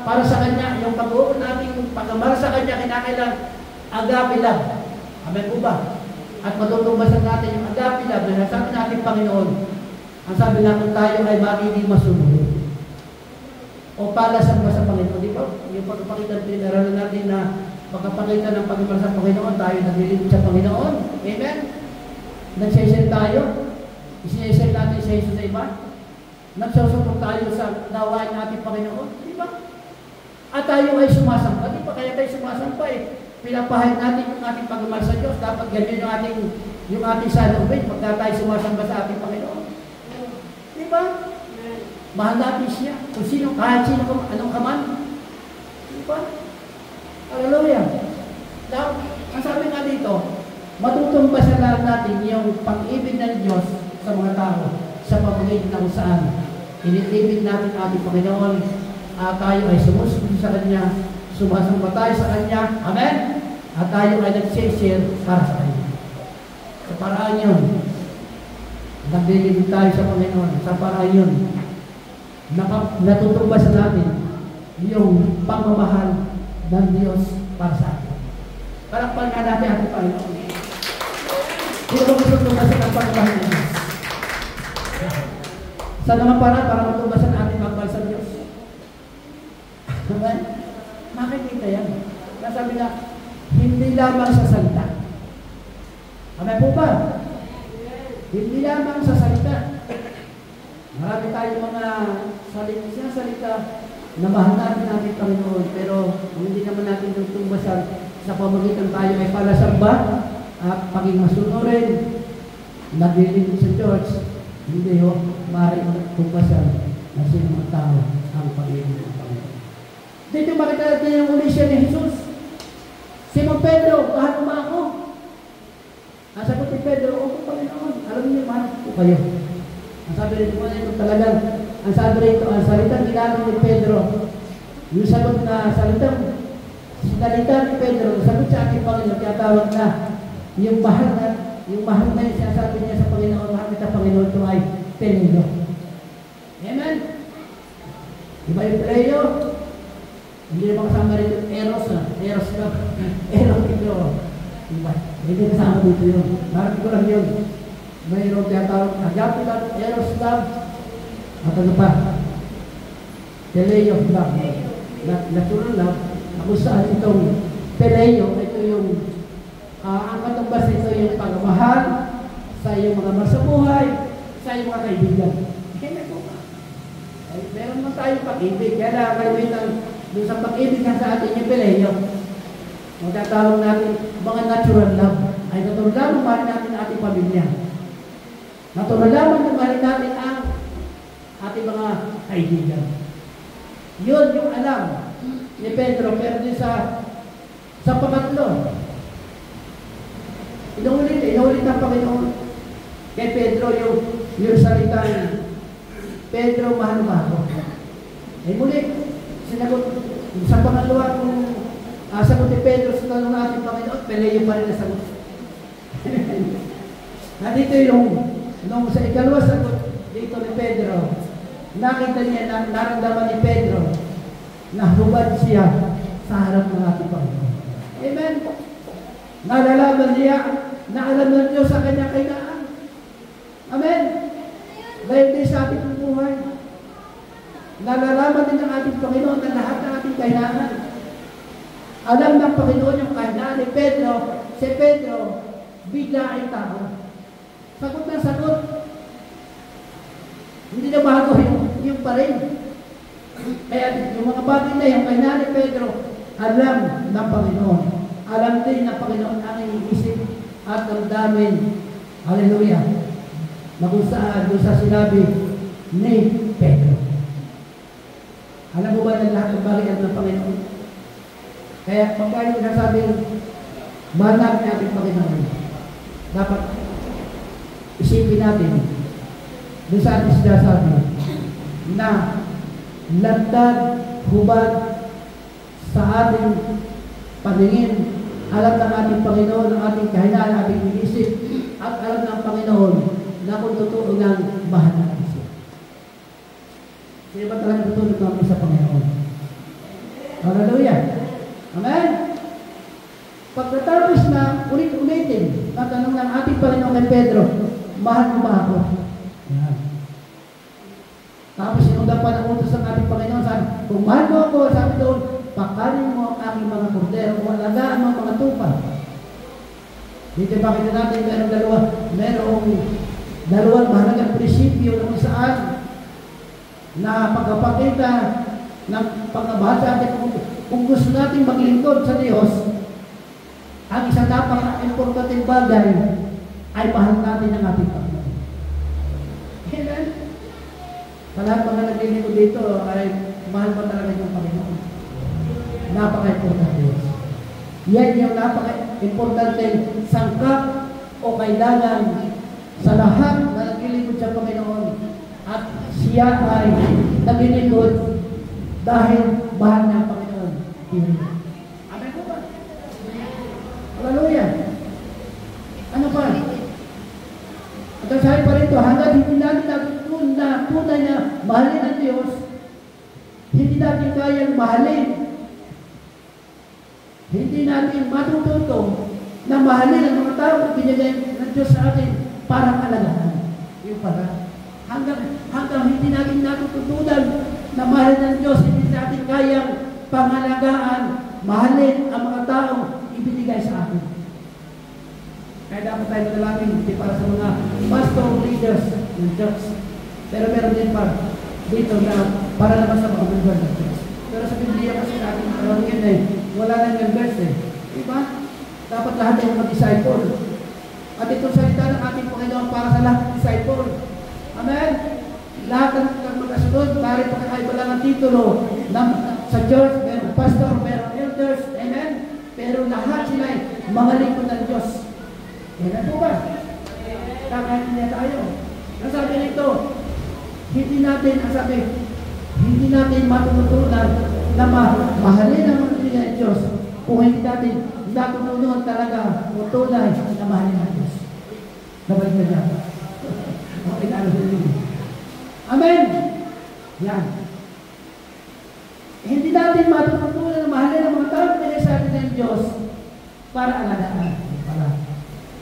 para sa Kanya, yung pag-uun natin, pagkamara sa Kanya, kinakailan agape love. Amen po ba? At matutungbasan natin yung agape love na sabi natin Panginoon, ang sabi natin tayo ay magiging masunod. O palasang ba sa Panginoon, di ba? Yung pagpapakita natin, natin na pagpapakita ng pagmamahal sa Panginoon, tayo naglilingkod sa Panginoon. Amen? Nagsishare tayo. Isinishare natin sa Jesus sa iba. Nagsusuport tayo sa gawain natin Panginoon. Di ba? At tayo ay sumasampa. Di ba? Kaya tayo sumasampa eh. Pinapahayag natin yung ating pagmamahal sa Diyos. Dapat ganyan yung ating salubin pagka tayo sumasamba sa ating Panginoon. Di ba? Mahal natin siya. Kung sino, kahit sino, anong kaman. Di ba? Hallelujah. Now, ang sabi nga dito, matutumbasan lang natin yung pag-ibig ng Diyos sa mga tao sa pamamagitan ng saan inilibig natin ating Panginoon at tayo ay sumusunod sa Kanya, sumasamba tayo sa Kanya, amen? At tayo ay nag-share para sa Kanya. Sa paraan yun, naglilibig tayo sa Panginoon, sa paraan yun, natutumbasan natin yung pagmamahal ng Diyos para sa atin. Palakpan nga natin ating Panginoon. Sino ba gusto tumbasan ang pagmamahal ng Diyos? Sa naman para matumbasan ating pagmamahal sa Diyos. Amen? Makikita yan. Nasabi na, hindi lamang sa salita. Amen po ba? Hindi lamang sa salita. Marami tayong mga salita na mahal natin ating Panginoon, pero hindi naman natin tutumbasan sa pamagitan tayo ay palasamba at paging masunurin, naglilingkod sa church, hindi ho, maaaring tumbasan na sino mga tao ang pag-ibig ng Panginoon. Dito makita natin yung ulisya ni Jesus. Simon Pedro, mahal mo ako? Ang sagot ni Pedro, opo Panginoon, alam niyo, mahal ko kayo. Ang sabi rin mo ito talagang, ang sabi rito, ang salitang ginamit ni Pedro, yung sagot na salitang ni Pedro, sagot sa aking Panginoon, kaya tawag na, yung mahal na yung sinasabi niya sa Panginoon, mahal kita Panginoon, ito ay Phileo. Amen? Diba yung Phileo? Hindi naman kasama rin yung Eros na. Eros ito. Diba? Hindi kasama dito yun. Marami ko lang yun. Mayroon kaya tawag, agape love, Eros love, at ano pa? Phileo love. Natural love. Kung saan itong Phileo, ito yung ang katumbas ito yung pagmamahal sa iyong mga masabuhay, sa iyong mga kaibigan. Kaya po ba? Meron naman tayong pag-ibig. Kaya lang kayo doon sa pag-ibig na sa atin yung Phileo. Magtatawag natin mga natural love. Ay natural lamang mahalin natin ang ating pamilya. Natural lamang mahalin natin ang ating mga kaibigan. Yun yung alam ni Pedro. Pero din sa pangatlo, inulit ang Panginoon kay Pedro yung salitang, Pedro, mahal mo ako? Eh muli, sinagot, sa pangalawa kung sagot ni Pedro sa tanong natin Panginoon, Phileo pa rin na sagot. Nandito nung sa ikalawa sagot dito ni Pedro, nakita niya, naramdaman ni Pedro na hubad siya sa harap ng ating Panginoon. Amen? Nalalaman niya na alam ng Diyos sa kanyang kailangan. Amen? Dahil din sa ating buhay. Nalalaman din ng ating Panginoon na lahat ng ating kailangan. Alam ng Panginoon yung kailangan ni Pedro. Si Pedro, biglaing tao. Sagot na sagot. Hindi na bago yung pa rin. Kaya yung mga bagay na yung kailangan ni Pedro, alam ng Panginoon. Alam din ng Panginoon ang iniisip at damdamin. Hallelujah. Na kung saan, doon sa sinabi ni Pedro. Alam mo ba na lahat ng bagay ng Panginoon? Kaya pag tayo nasabi, mahal natin ating Panginoon, dapat isipin natin doon sa ating sinasabi na lantad, hubad sa ating paningin. Alam ng ating Panginoon, ang ating kahinaan, ang ating inisip, at alam ng Panginoon na kung totoo ng mahal natin siya. Sino ba talaga tutulog namin sa Panginoon? Hallelujah! Amen? Pagkatapos na ulit-ulitin, tatanong ng ating Panginoon kay Pedro, mahal mo ba ako? Yan. Tapos sinundan pa ng utos ng ating Panginoon, sabi, kung mahal mo ako, sabi doon, pakanin mo ang aking mga kordero o alagaan mo ang mga tupa. Dito bakit natin merong dalawang mahalagang prinsipyo na kung saan na pagpapakita ng pagmamahal sa atin. Kung gusto natin maglingkod sa Diyos, ang isang napaka-importanteng bagay ay mahal natin ang ating Panginoon. Amen? Sa lahat mga naglilingkod dito ay mahal mo talaga yung Panginoon. Napaka-importante. Yan yung napaka-importante sangkap o kailangan sa lahat na naglilingkod sa Panginoon at siya ay naglilingkod dahil mahal ng Panginoon. Amen po ba? Hallelujah. Ano pa? At ang sabi pa rito, hanggang hindi natin na tunay na mahalin ang Diyos, hindi natin kayang mahalin. Hindi natin matututo na mahalin ang mga tao na binigay ng Diyos sa atin para alagaan. Yung pala. Hanggang hindi natin natututunan na mahalin ng Diyos, hindi natin kayang pangalagaan, mahalin ang mga taong ibinigay sa atin. Kaya dapat tayo manalangin, hindi para sa mga pastor leaders ng church. Pero meron din pa dito na para naman sa mga member ng church. Pero sa Biblia kasi natin matalangin wala nang members Diba? Dapat lahat ay mga disciple. At itong salita ng ating Panginoon para sa lahat ng disciple. Amen? Lahat ng magkasunod, maaari pagkakaiba lang ang titulo sa church, meron pastor, meron elders, amen? Pero lahat sila ay mga lingkod ng Diyos. Amen po ba? Kakain niya tayo. Ang sabi nito, hindi natin matutunan na mahalin ang mga ng Diyos kung hindi natin natutunan talaga o tunay na mahalin ang Diyos. Nabalik na niya. Okay na alam nyo. Amen! Yan. Hindi natin matutunan na mahalin ang mga tao na sa atin ng Diyos para alagaan.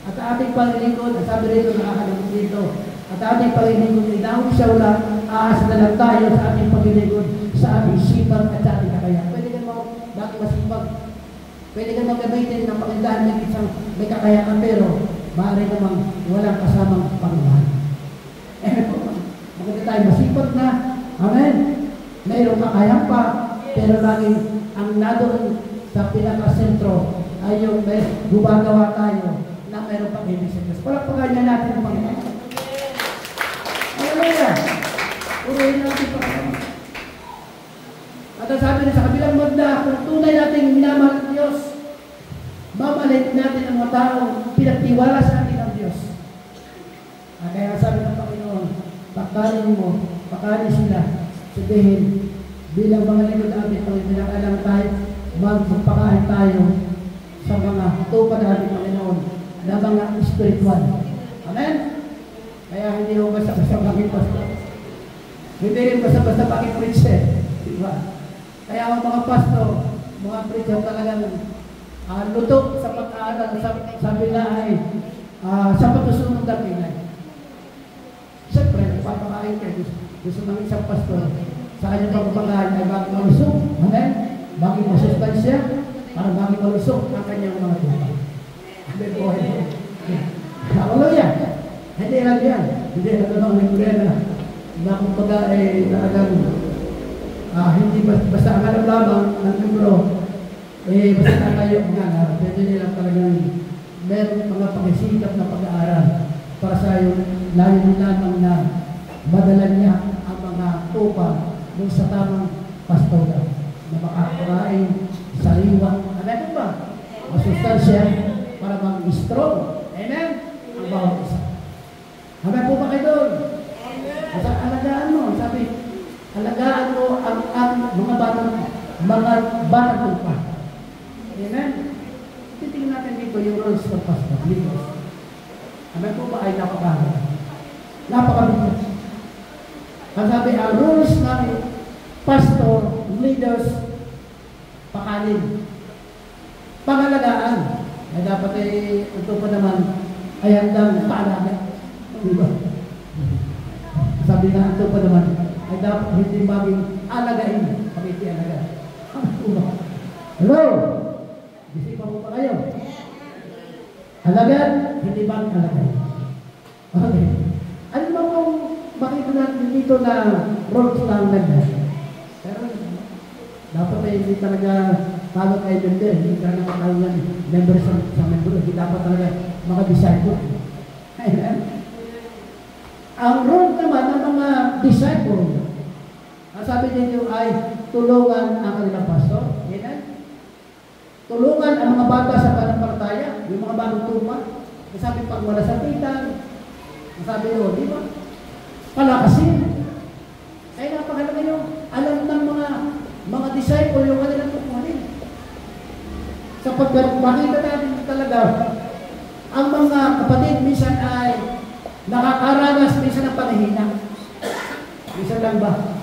At ating paglilingkod, sabi rito, nakakalimut dito, at ating paglilingkod, inawin siya wala, aas na lang tayo sa ating paglilingkod, sa ating sipag at sa ating kakayaan. Pwede ka bakit masipag? Pwede ka magamitin ng pakindahan ng isang may kakayaan, pero maaari namang walang kasamang panglahan. Maganda tayo masipag na, amen? Mayroong kakayaan pa, pero laging ang nadoon sa pinaka-sentro ay yung may gumagawa tayo na mayroon pang ibig sa Diyos. Palakpakan niya natin ang Panginoon. Hallelujah! Purihin natin ang Panginoon. At ang sabi niya sa kabilang banda, kung tunay natin minamahal ng Diyos, mamalit natin ang mga taong pinagtiwala sa atin ng Diyos. Kaya sabi ng Panginoon, pakanin sila, sabihin, bilang mga lingkod natin, kung pinakalang tayo, magpapakain tayo sa mga tupad natin, Panginoon, na mga spiritual. Amen? Kaya hindi mo basta-basta bakit pastor. Hindi rin basta-basta bakit preacher. Diba? Kaya ang mga pastor, mga preacher talagang luto sa pag-aaral, sabi na ay sa pagsusunod ng pinay. Siyempre, papakain kayo. Gusto ng isang pastor, sa kanyang pagpapakain ay bakit malusog. Amen? Bakit masustansya? Para bakit malusog ang kanyang mga tuwa. Amen po. Hallelujah. Hindi lang yan. Hindi lang ang Librena. Na kumbaga talagang hindi basta ang alam lamang ng libro, basta tayo nga. Pwede nilang talagang meron mga pagsisikap na pag-aaral para sa iyo, layo lamang na madala niya ang mga tupa dun sa tamang pastora na makakarain, sariwa. Ano ba? Masustansya para mag-strong. Amen? Ang bawat isa. Hanggang po ba kayo doon? At alagaan mo, sabi, alagaan mo ang mga batang tupa. Amen? Titingnan natin dito yung rules ng pastor. Hanggang po ba ay napakabigyan. Ang sabi, ang rules ng pastor, leaders, pakanin. Pangalagaan. Ay dapat ito pa naman ay handang paalaga. Diba? Sabi na ito pa naman ay dapat hindi maging alagain. Pagiti alaga. Hello? Isipan mo pa kayo? Alagaan, hindi maging alagain. Okay. Ano ba kung makita natin dito na rules ng nagda? Pero dapat ay hindi talaga tawag kayo member, hindi ka naman tawag yan member sa member, hindi dapat talaga mga disciple. Amen? Ang role naman ng mga disciple, ang sabi ninyo ay tulungan ang kanilang pastor. Amen? Tulungan ang mga bata sa pananampalataya, yung mga bagong tupa. Sabi pag wala sakitan, Sabi doon, di ba? Palakasin. Ay napakalaga yung alam ng mga disciple yung kanilang kukunin. Sapagkat makita natin talaga, ang mga kapatid minsan ay nakakaranas minsan ng panghihina. Minsan lang ba?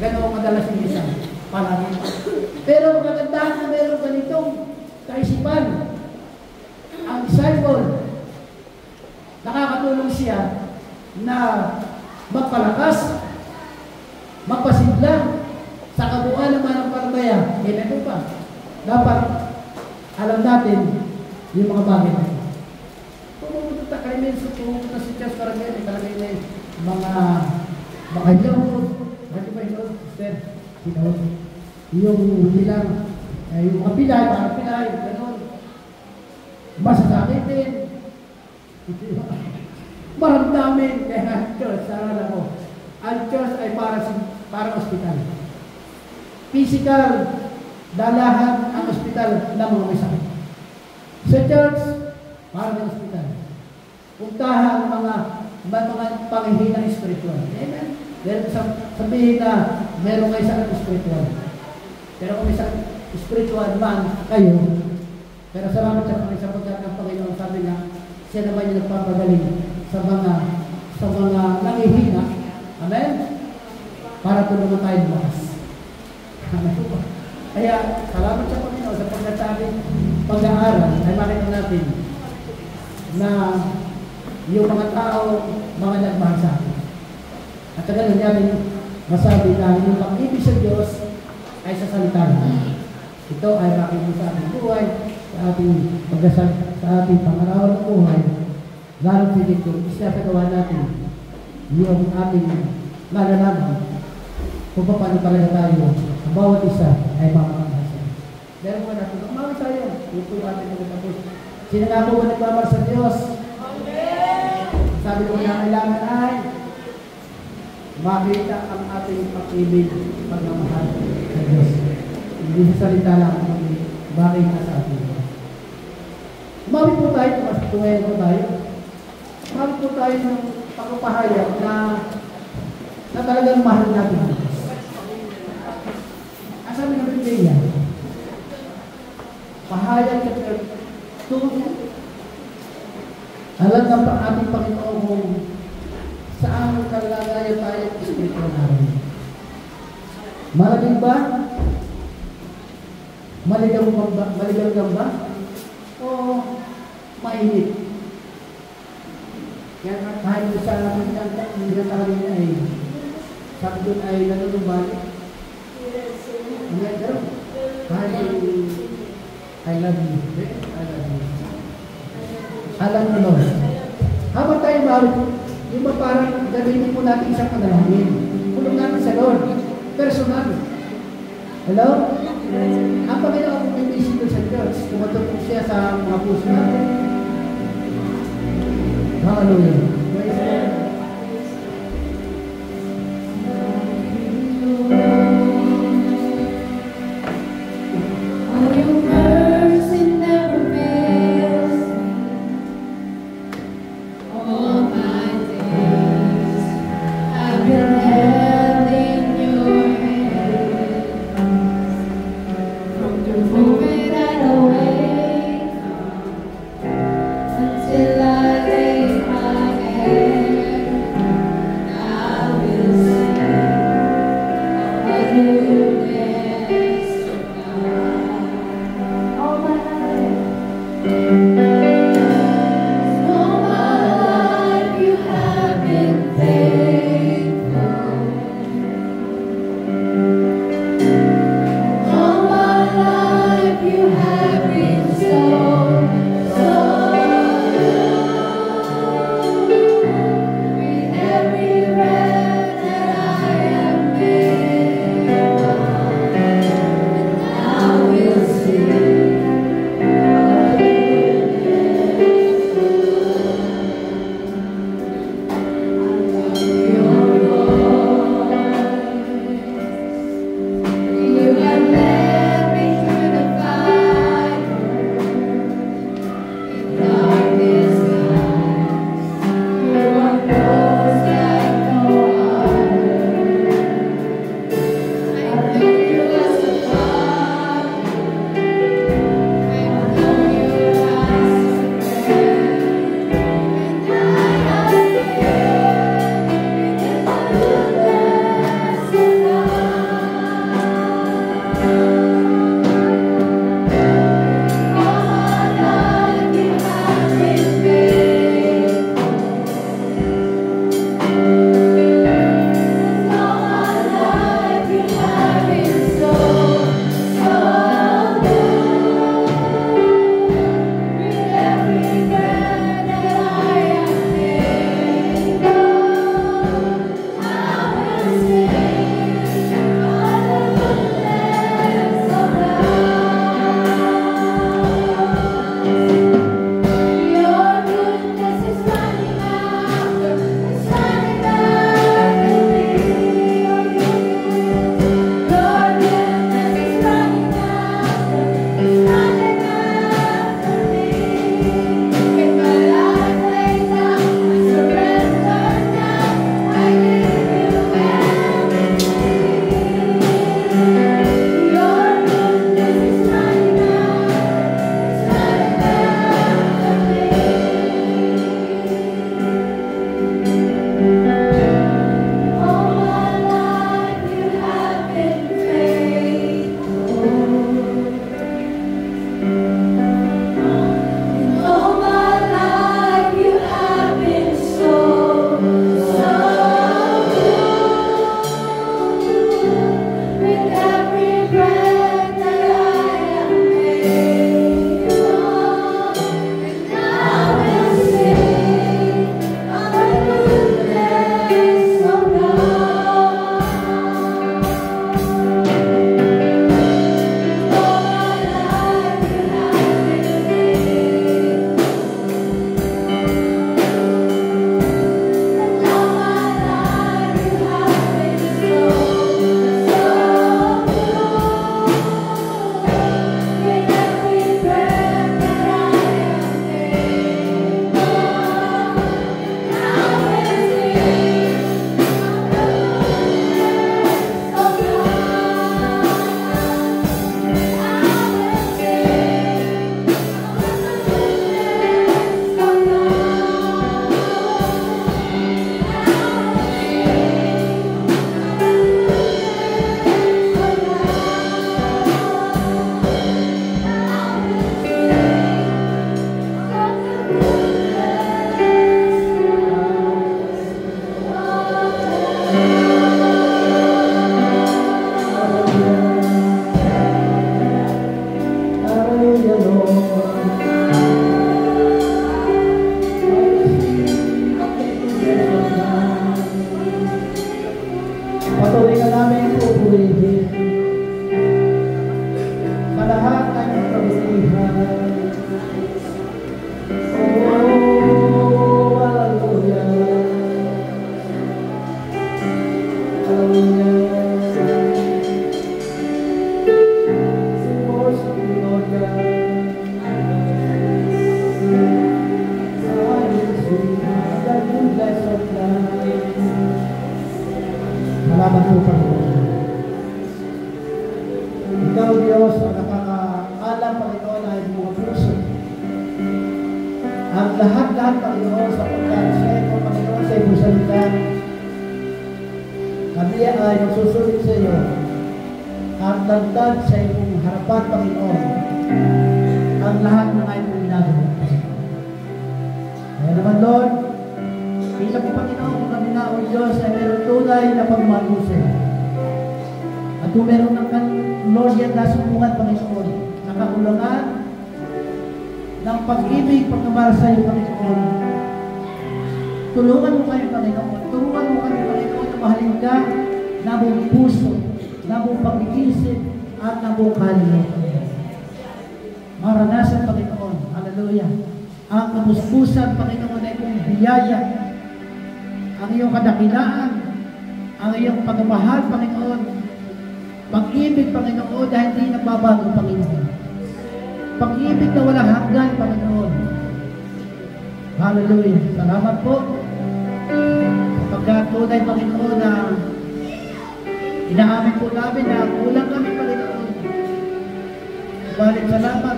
Ganoon madalas yung minsan. Palagi. Pero kagandahan na meron ganitong kaisipan. Ang disciple, nakakatulong siya na magpalakas, magpasigla sa kabuuan ng mananampalataya. Amen po pa. Dapat alam natin yung mga bagay na ito. Pumunta kayo minsan, pumunta si Charles Caragay, talaga yung mga hinahod. Ano ba hinahod? Sister, hinahod. Yung bilang, yung mga pilay, gano'n. Masasakitin. Maramdamin. Kaya ang Diyos, sarala ko. Ang Diyos ay para ospital. Physical, dalahan ang ospital ng mga may sakit. Sa church, para ng ospital. Puntahan ang mga panghihinang spiritual. Amen? Dahil sabihin na meron kayo sakit spiritual. Pero kung may sakit spiritual man kayo, pero salamat sa Panginoon sapagkat ng Panginoon sabi niya, siya naman yung nagpapagaling sa mga nangihina. Amen? Para tulungan tayo lumakas. Amen po ba? Kaya, salamat sa Panginoon sa pagkasabi, pag-aaral, ay makita natin na yung mga tao, mga nagmahal sa atin. At ganun namin masabi na yung pag-ibig sa Diyos ay sa salita natin. Ito ay makikita sa ating buhay, sa ating pagdasal, sa ating pangarawan ng buhay. Lalo pilit ko, isasagawa natin yung ating nalalaman kung paano talaga tayo, ang bawat isa ay mamakakasa. Meron mo natin, umawi tayo, yung po natin magtatapos. Sino nga po ba nagmamahal sa Diyos? Sabi ko na kailangan ay makita ang ating pag-ibig, pagmamahal sa Diyos. Hindi sa salita lang ang makita sa ating Diyos. Umawi po tayo, tumayan po tayo. Umawi po tayo ng pagpapahayag na talagang mahal natin ang Diyos. Ang sabi ng Biblia, pahayag at tulong. Alam ng ating Panginoon kung saan kalagayan tayo espiritual natin. Malamig ba? Maligang ba? O mainit? Kaya kahit sa amin hindi na tayo ay sabi doon ay nanunubali. Hindi gano'n. Kahit I love you. I love you. Alam mo, Lord. Habang tayo yung parang gamitin po natin isang panalangin. Kulong natin sa Lord. Personal. Hello? Ang Panginoon kung may bisito sa Diyos, tumatupok siya sa mga puso natin. Hallelujah. Praise the Lord. Till I lay my head. Ikaw, Diyos, ang nakakaalam, Panginoon, ay mga puso. Ang lahat-lahat, Panginoon, sapagkat sa iyo, Panginoon, sa iyong salita, kami ay magsusulit sa iyo at dagdag sa iyong harapan, Panginoon, ang lahat ng iyong ginagawa. Kaya naman, Lord, bilang po, Panginoon, kung kami na, O Diyos, ay meron tunay na pagmahal mo sa iyo. At kung meron ng Lord yan nasumungan, Panginoon, nakakulangan ng pag-ibig, pagmamahal sa iyo, Panginoon. Tulungan mo kayo, Panginoon. Tulungan mo kami, Panginoon, na mahalin ka na buong puso, na buong pag-iisip, at na buong kaluluwa. Maranasan, Panginoon. Hallelujah. Ang kamuspusan, Panginoon, ay kong biyaya. Ang iyong kadakilaan, ang iyong pagmamahal, Panginoon. Pag-ibig, Panginoon, dahil hindi nagbabago, Panginoon. Pag-ibig na walang hanggan, Panginoon. Hallelujah. Salamat po. Kapag tunay, Panginoon, na inaamin po namin na kulang kami, Panginoon. Balik salamat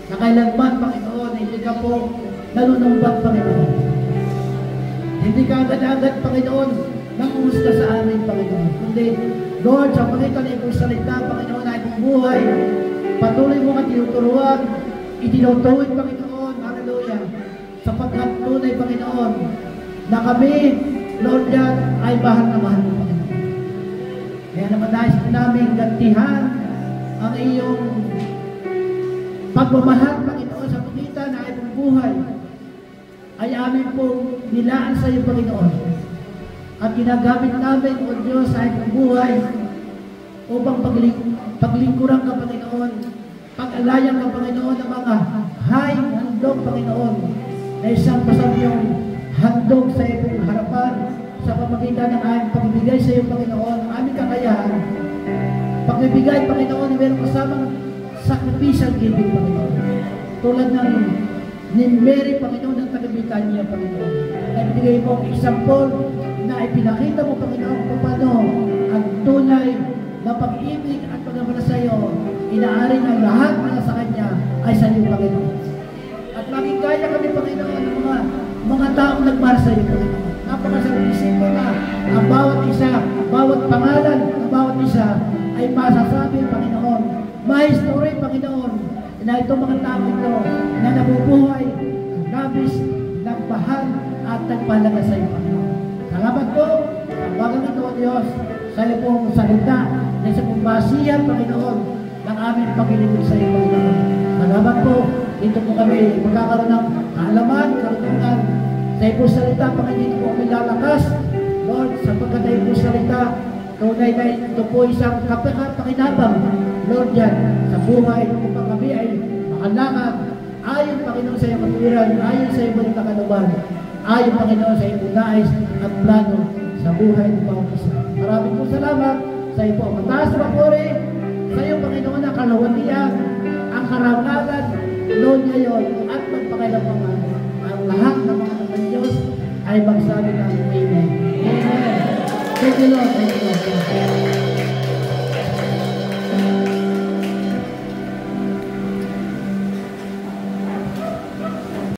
na kailanman, Panginoon, hindi ka po nalulungbat, Panginoon. Hindi ka agad-agad, Panginoon, nanguhusga sa amin, Panginoon. Kundi, Lord, sa pangita na iyong salita, Panginoon, na itong buhay, patuloy mo ka tinuturuan, itinutuwid, Panginoon, hallelujah, sapagkat tunay, Panginoon, na kami, Lord God, ay mahal na mahal mo, Panginoon. Kaya naman nais namin gantihan ang iyong pagmamahal, Panginoon, sa pangita na itong buhay, ay amin pong nilaan sa iyo, Panginoon. At ginagamit namin, O Diyos, sa itong buhay upang paglingkuran ka, Panginoon, pag-alayan ka, Panginoon, ng mga handog, Panginoon, na isang pasabyong handog sa iyong harapan sa pamagitan ng aming pagbibigay sa iyo, Panginoon, ang aming kakayahan. Pagbibigay, Panginoon, mayroong kasamang sacrificial giving, Panginoon. Tulad ng ni Mary, Panginoon, ng tagabitan niya, Panginoon. Ay binigay mo ang example na ipinakita mo, Panginoon, kung paano ang tunay na pag-ibig at pagmamahal sa iyo, inaari ng lahat na sa Kanya ay sa iyo, Panginoon. At maging kaya kami, Panginoon, ng mga taong nagmahal sa iyo, Panginoon. Napakasarap-isip mo na ang bawat isa, bawat pangalan, ang bawat isa ay masasabi, Panginoon, may story, Panginoon, na itong mga tao ito na nabubuhay, labis, nagmahal at nagpahalaga sa iyo, Panginoon. Salamat po, ang bagang ito, Diyos, sa iyo pong salita, na sa pong basihan, Panginoon, ng aming pag-ilibig sa iyo, Panginoon. Salamat po, dito po kami magkakaroon ng kaalaman, karunungan, sa iyo pong salita, Panginoon, dito po kami lalakas, Lord, sapagkat sa iyo pong salita, tunay na ito po isang pakinabang, Lord, yan, sa buhay, upang kami ay makalakad, ayon, Panginoon, sa iyong katuwiran, ayon sa iyong kaluban, ayon, Panginoon, sa iyong nais at plano sa buhay ng bawat isa. Maraming po salamat sa iyo po. Mataas na papuri sa iyo, Panginoon, ang kalawatian, ang karangalan, noon ngayon, at magpakailangan ang lahat ng mga ng Diyos ay magsabi ng Amen. Amen. Thank you, Lord. Thank you, Lord.